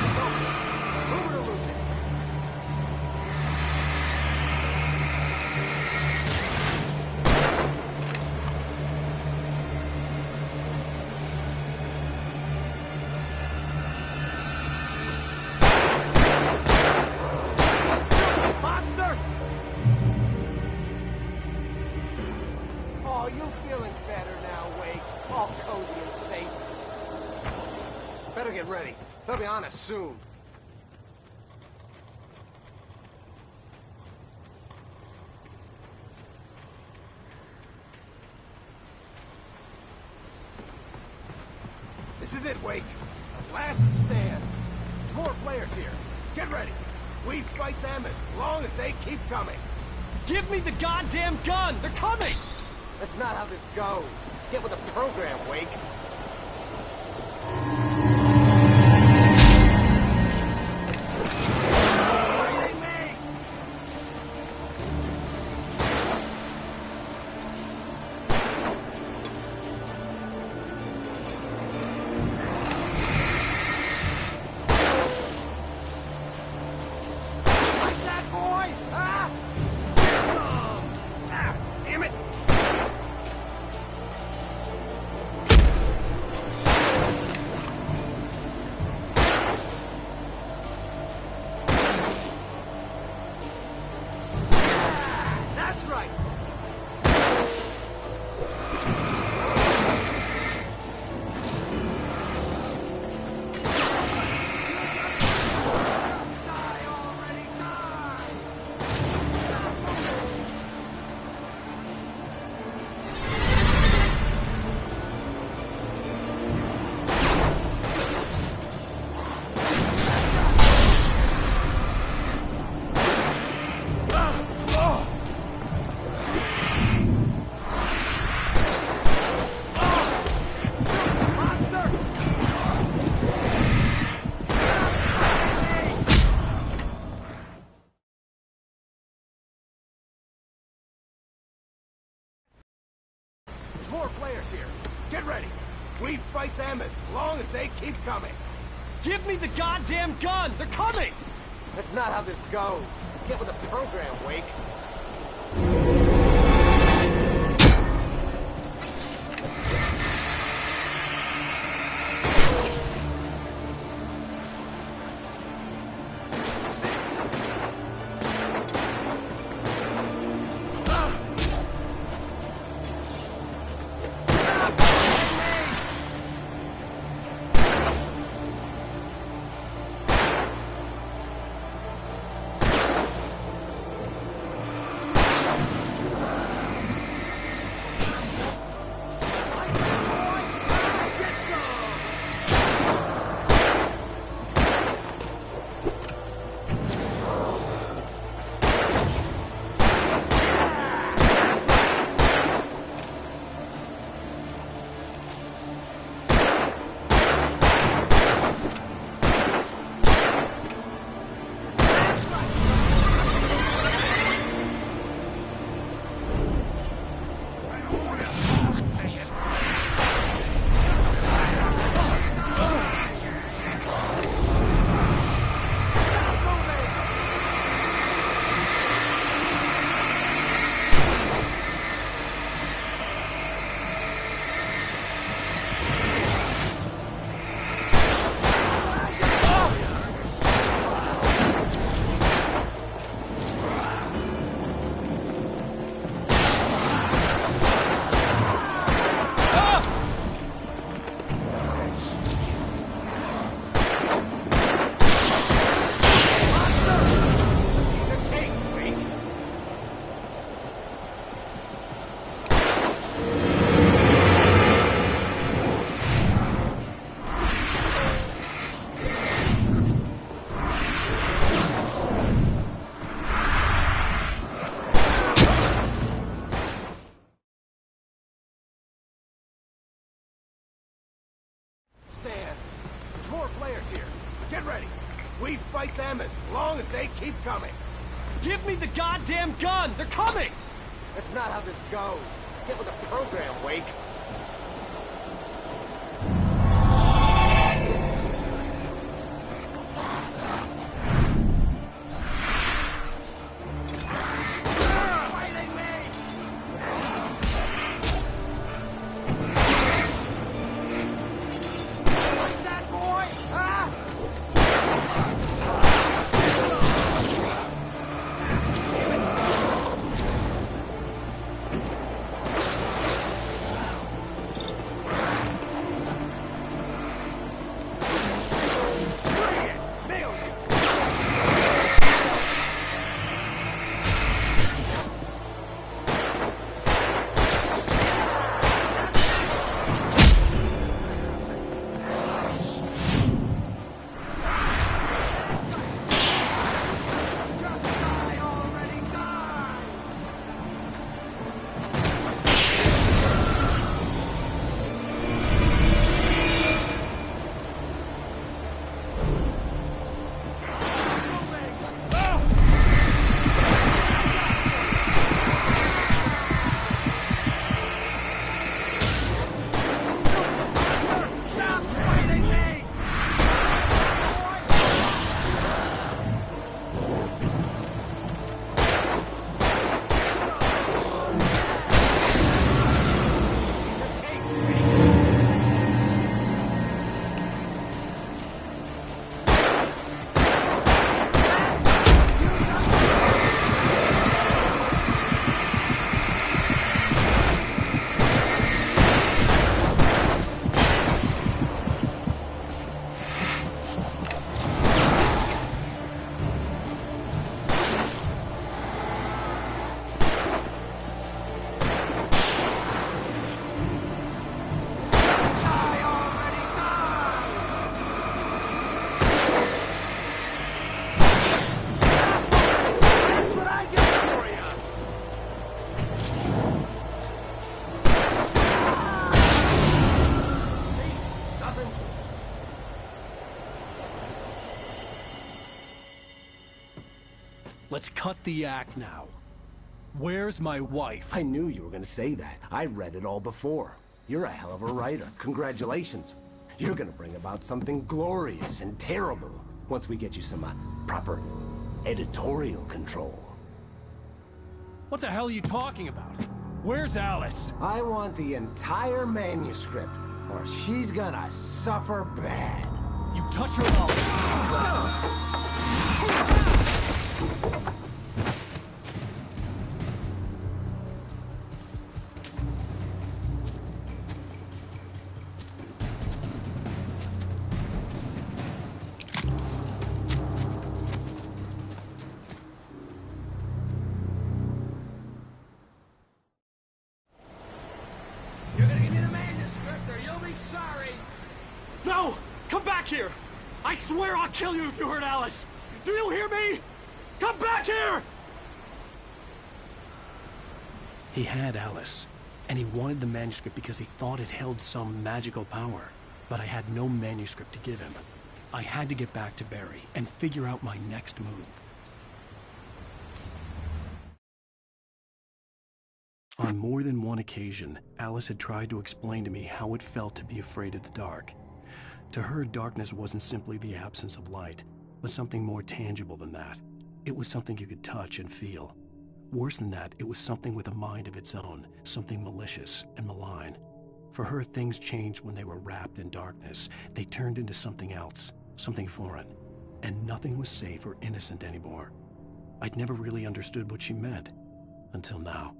It's over. Move it or lose it. Better get ready. They'll be on us soon. This is it, Wake. The last stand. There's more flares here. Get ready. We fight them as long as they keep coming. Give me the goddamn gun! They're coming! That's not how this goes. Get with the program, Wake. more players here. Get ready. We fight them as long as they keep coming. Give me the goddamn gun! They're coming! That's not how this goes. Get with the program, Wake. Stand. There's more players here. Get ready. We fight them as long as they keep coming. Give me the goddamn gun! They're coming! That's not how this goes. Get with the program, Wake. Let's cut the act now. Where's my wife? I knew you were gonna say that. I read it all before. You're a hell of a writer. Congratulations. You're gonna bring about something glorious and terrible once we get you some proper editorial control. What the hell are you talking about? Where's Alice? I want the entire manuscript, or she's gonna suffer bad. You touch her mouth. You're gonna give me the manuscript or you'll be sorry. No! Come back here! I swear I'll kill you if you hurt Alice! Do you hear me? Come back here! He had Alice, and he wanted the manuscript because he thought it held some magical power. But I had no manuscript to give him. I had to get back to Barry and figure out my next move. On more than one occasion, Alice had tried to explain to me how it felt to be afraid of the dark. To her, darkness wasn't simply the absence of light, but something more tangible than that. It was something you could touch and feel. Worse than that, it was something with a mind of its own, something malicious and malign. For her, things changed when they were wrapped in darkness. They turned into something else, something foreign, and nothing was safe or innocent anymore. I'd never really understood what she meant, until now.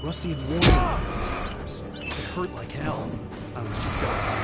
Rusty had warned me about these traps. It hurt like hell. I was stuck.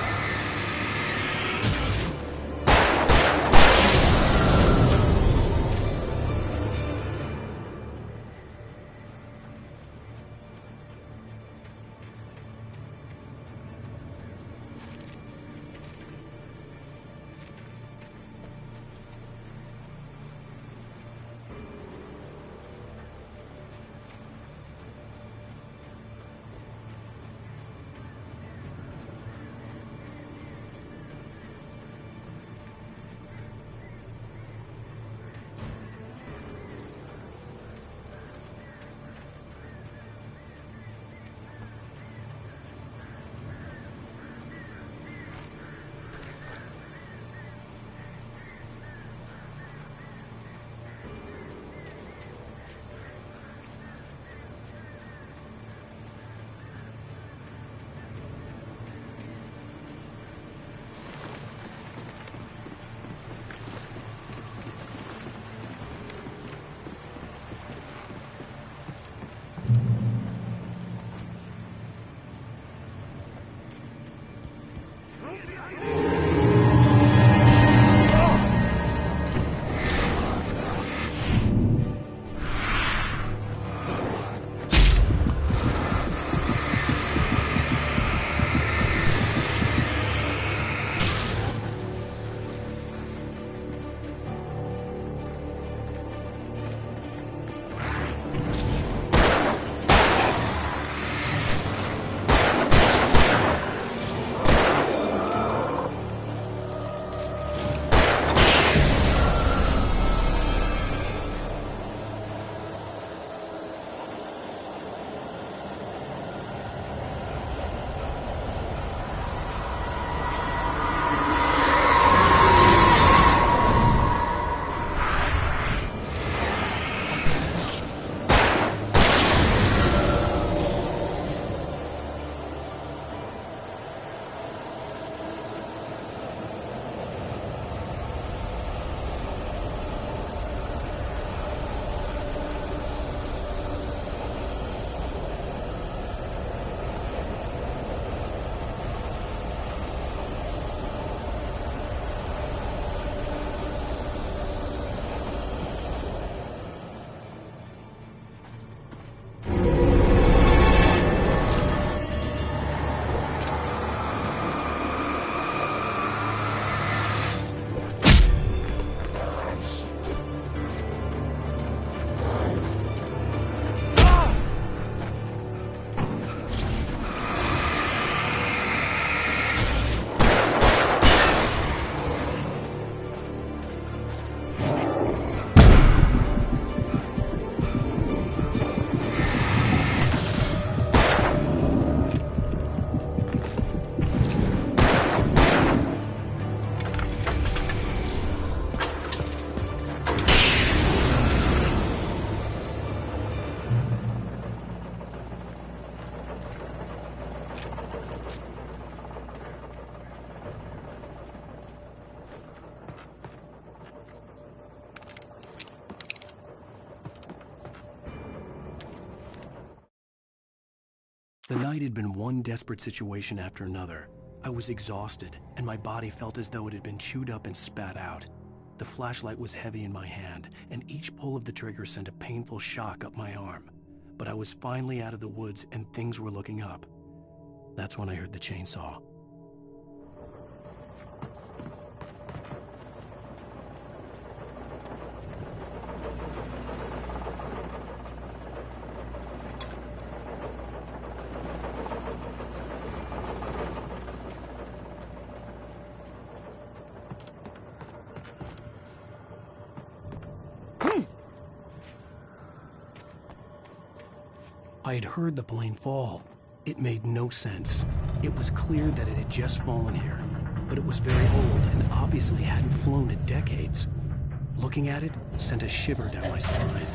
The night had been one desperate situation after another. I was exhausted, and my body felt as though it had been chewed up and spat out. The flashlight was heavy in my hand, and each pull of the trigger sent a painful shock up my arm. But I was finally out of the woods, and things were looking up. That's when I heard the chainsaw. I had heard the plane fall. It made no sense. It was clear that it had just fallen here, but it was very old and obviously hadn't flown in decades. Looking at it sent a shiver down my spine.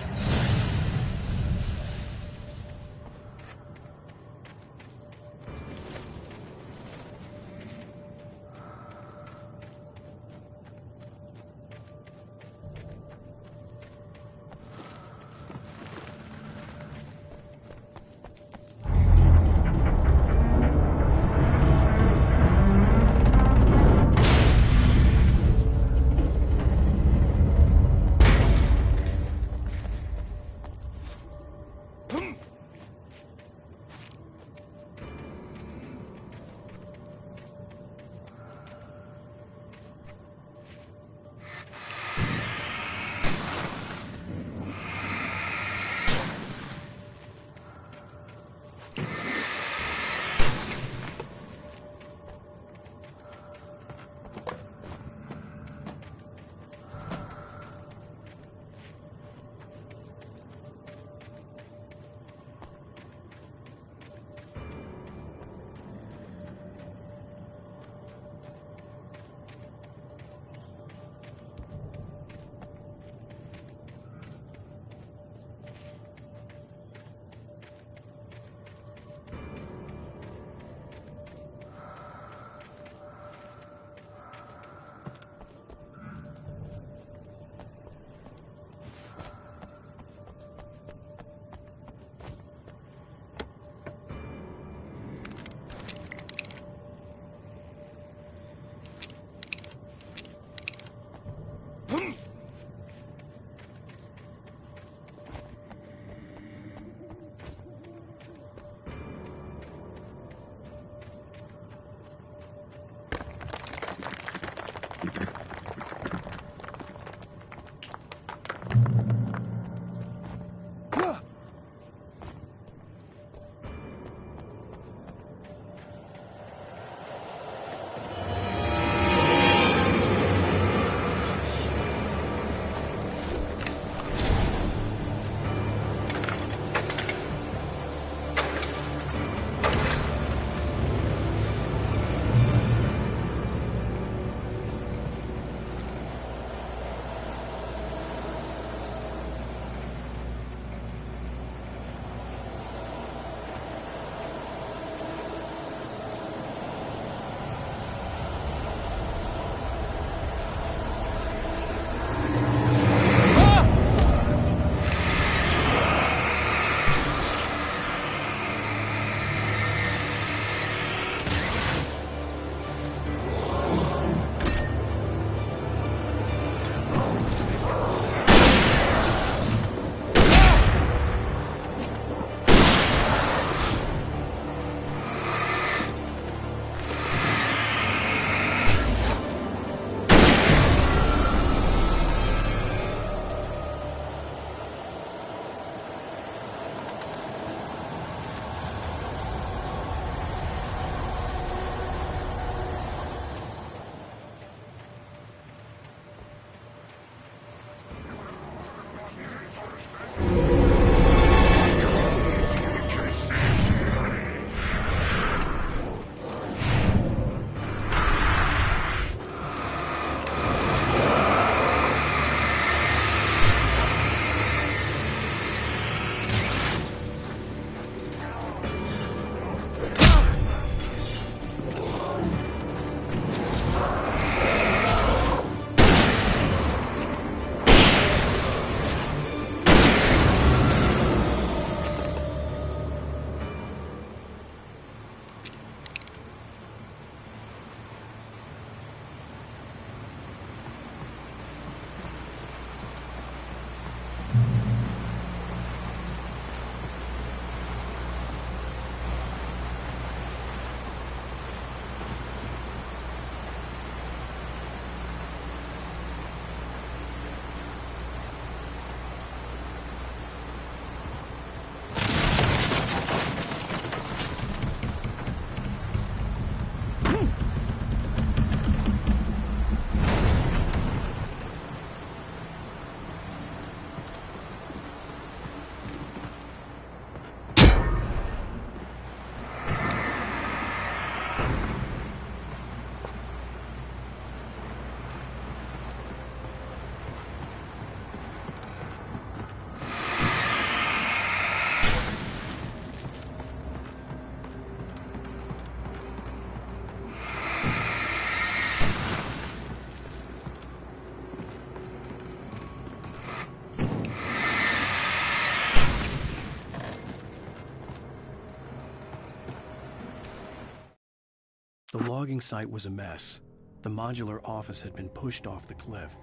The logging site was a mess. The modular office had been pushed off the cliff.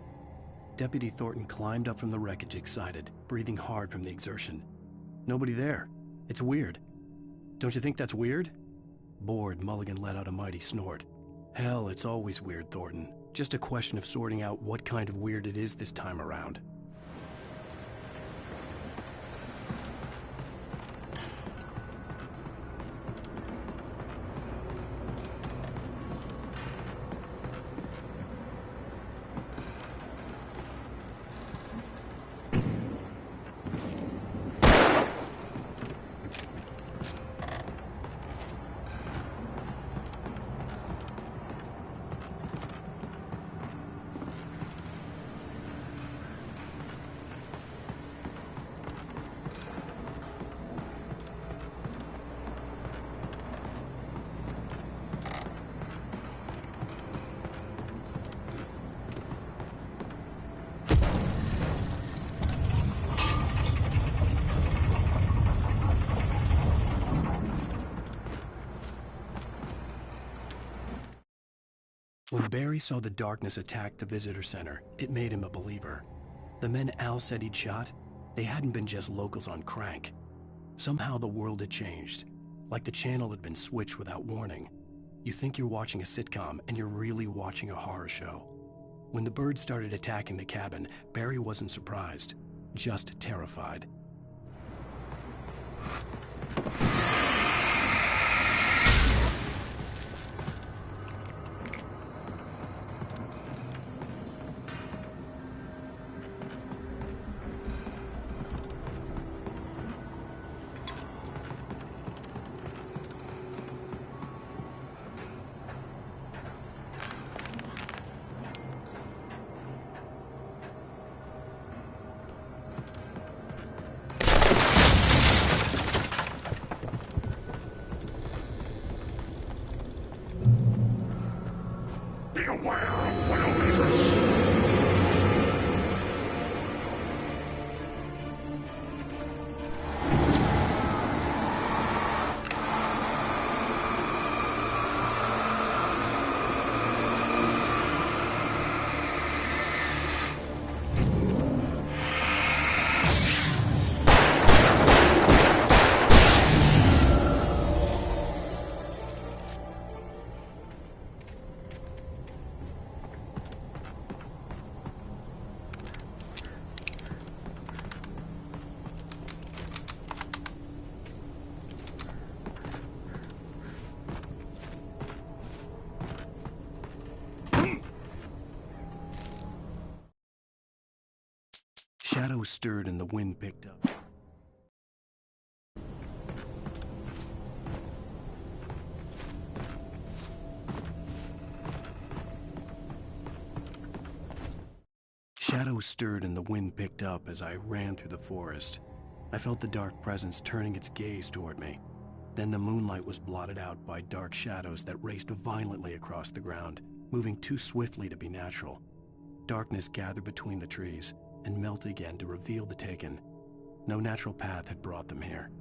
Deputy Thornton climbed up from the wreckage excited, breathing hard from the exertion. Nobody there. It's weird. Don't you think that's weird? Bored, Mulligan let out a mighty snort. Hell, it's always weird, Thornton. Just a question of sorting out what kind of weird it is this time around. When Barry saw the darkness attack the visitor center, it made him a believer. The men Al said he'd shot, they hadn't been just locals on crank. Somehow the world had changed, like the channel had been switched without warning. You think you're watching a sitcom, and you're really watching a horror show. When the birds started attacking the cabin, Barry wasn't surprised, just terrified. Shadows stirred and the wind picked up. Shadows stirred and the wind picked up as I ran through the forest. I felt the dark presence turning its gaze toward me. Then the moonlight was blotted out by dark shadows that raced violently across the ground, moving too swiftly to be natural. Darkness gathered between the trees and melted again to reveal the taken. No natural path had brought them here.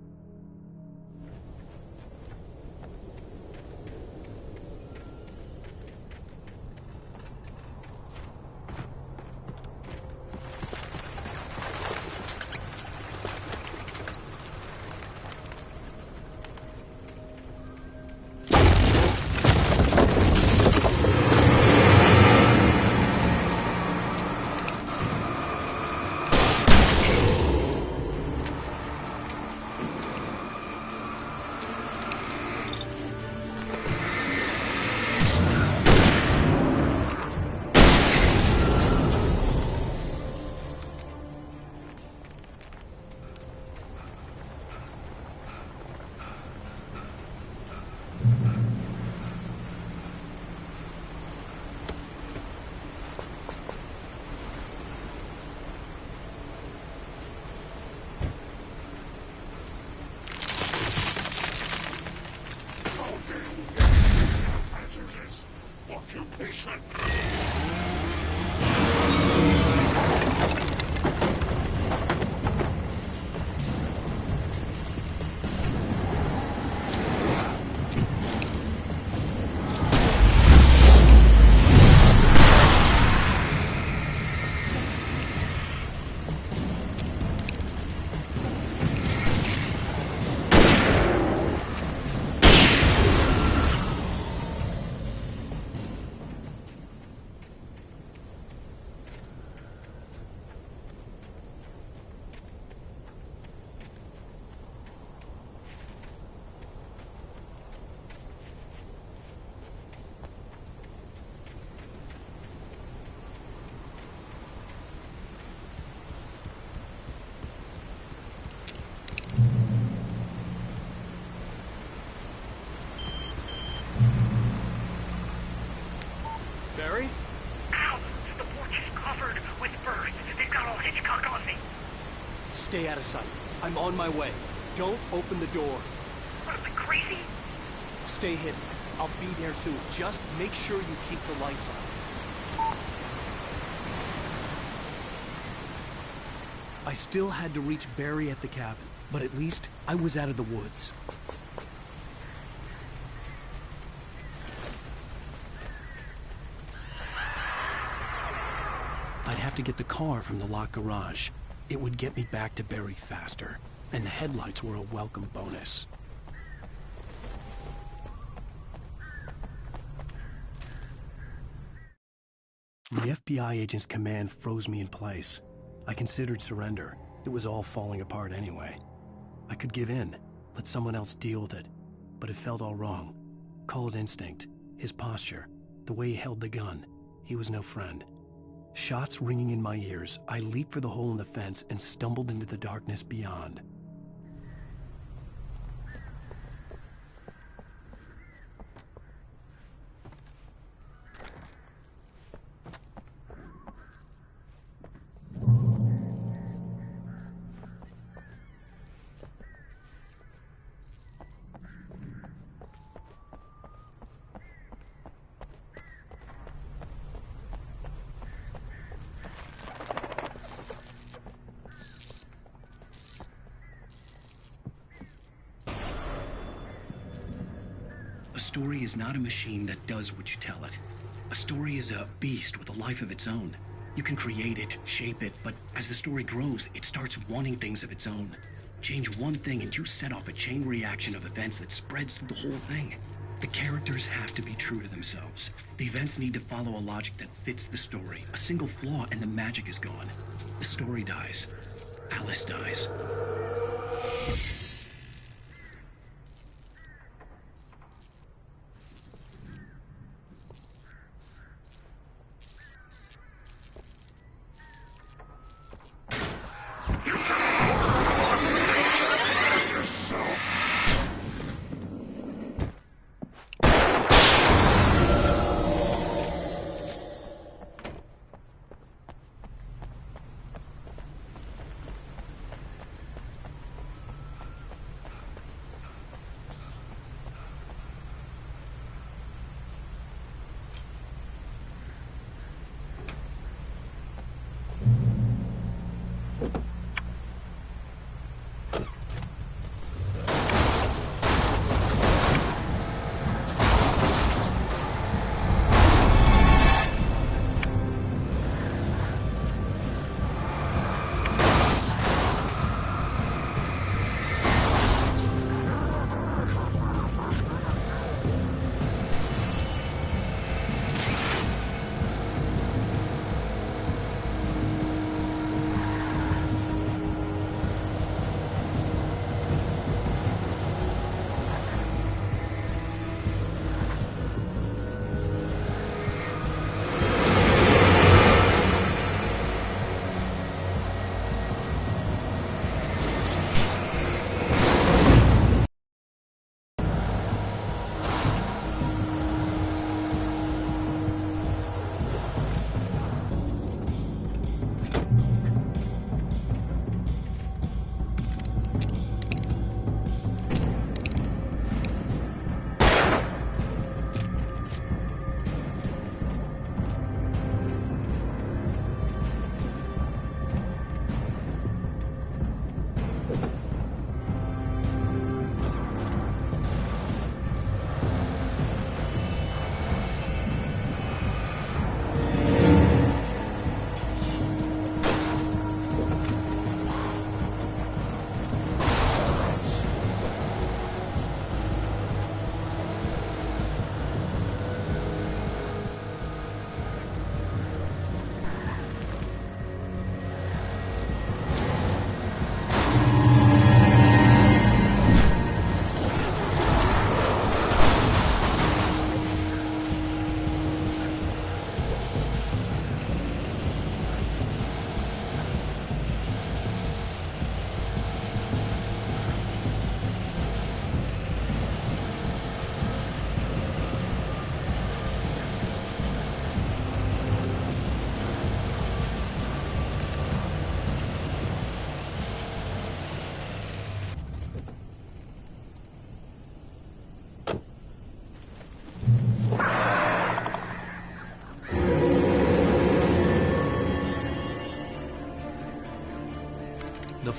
sight. I'm on my way. Don't open the door. What, am I crazy? Stay hidden. I'll be there soon. Just make sure you keep the lights on. I still had to reach Barry at the cabin, but at least I was out of the woods. I'd have to get the car from the locked garage. It would get me back to Barry faster, and the headlights were a welcome bonus. The FBI agent's command froze me in place. I considered surrender. It was all falling apart anyway. I could give in, let someone else deal with it, but it felt all wrong. Call it instinct, his posture, the way he held the gun. He was no friend. Shots ringing in my ears, I leaped for the hole in the fence and stumbled into the darkness beyond. A story is not a machine that does what you tell it. A story is a beast with a life of its own. You can create it, shape it, but as the story grows, it starts wanting things of its own. Change one thing and you set off a chain reaction of events that spreads through the whole thing. The characters have to be true to themselves. The events need to follow a logic that fits the story. A single flaw and the magic is gone. The story dies. Alice dies.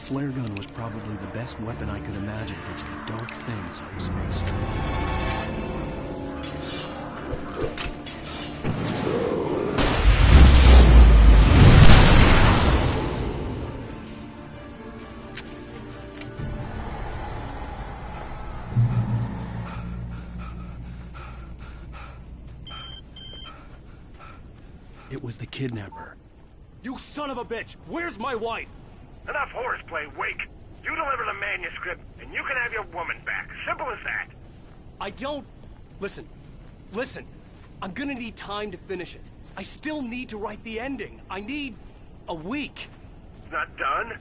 flare gun was probably the best weapon I could imagine against the dark things I was facing. It was the kidnapper. You son of a bitch! Where's my wife? Enough horseplay, Wake. You deliver the manuscript, and you can have your woman back. Simple as that. I don't... Listen. I'm gonna need time to finish it. I still need to write the ending. I need a week. It's not done?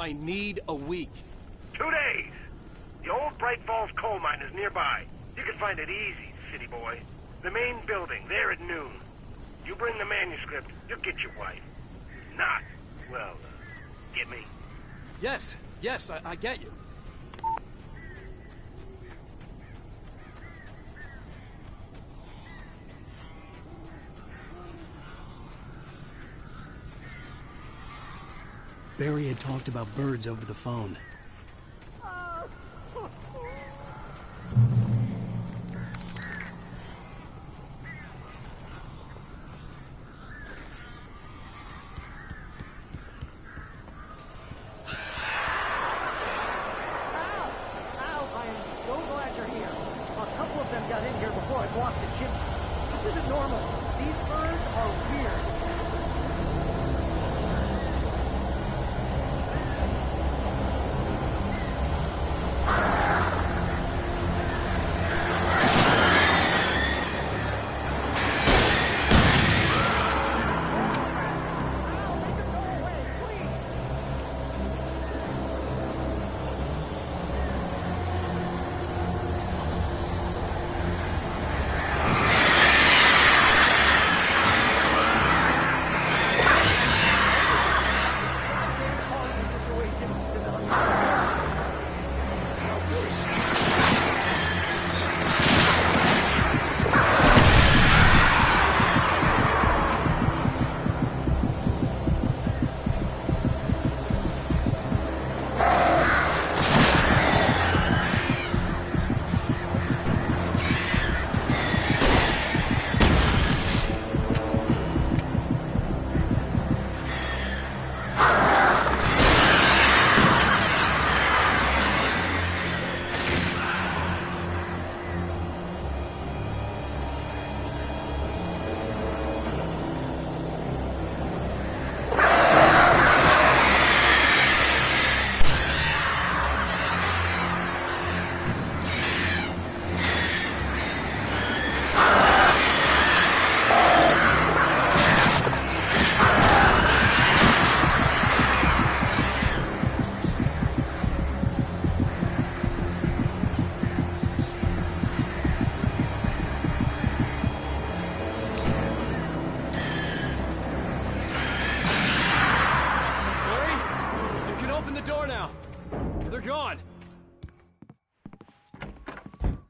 I need a week. 2 days. The old Bright Falls coal mine is nearby. You can find it easy, city boy. The main building, there at noon. You bring the manuscript, you'll get your wife. Not, well, get me? Yes, I get you. Barry had talked about birds over the phone.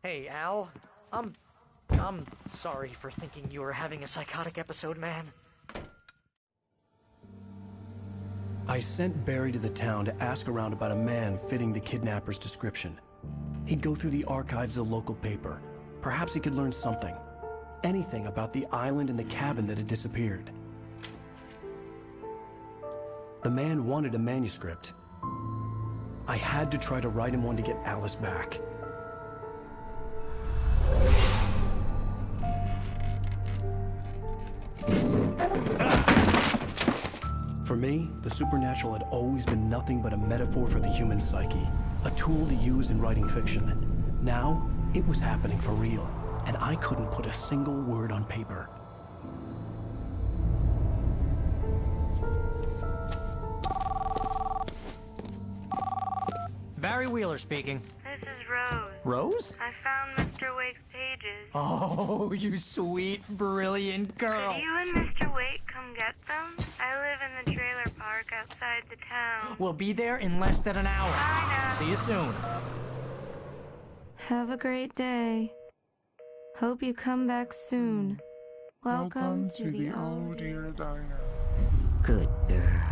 Hey, Al. I'm sorry for thinking you were having a psychotic episode, man. I sent Barry to the town to ask around about a man fitting the kidnapper's description. He'd go through the archives of the local paper. Perhaps he could learn something. Anything about the island and the cabin that had disappeared. The man wanted a manuscript. I had to try to write him one to get Alice back. For me, the supernatural had always been nothing but a metaphor for the human psyche, a tool to use in writing fiction. Now, it was happening for real, and I couldn't put a single word on paper. Barry Wheeler speaking. This is Rose. Rose? I found Mr. Wake's pages. Oh, you sweet, brilliant girl. Could you and Mr. Wake come get them? I live in the trailer park outside the town. We'll be there in less than an hour. Bye now. See you soon. Have a great day. Hope you come back soon. Welcome to the Oh Dear Diner. Good girl.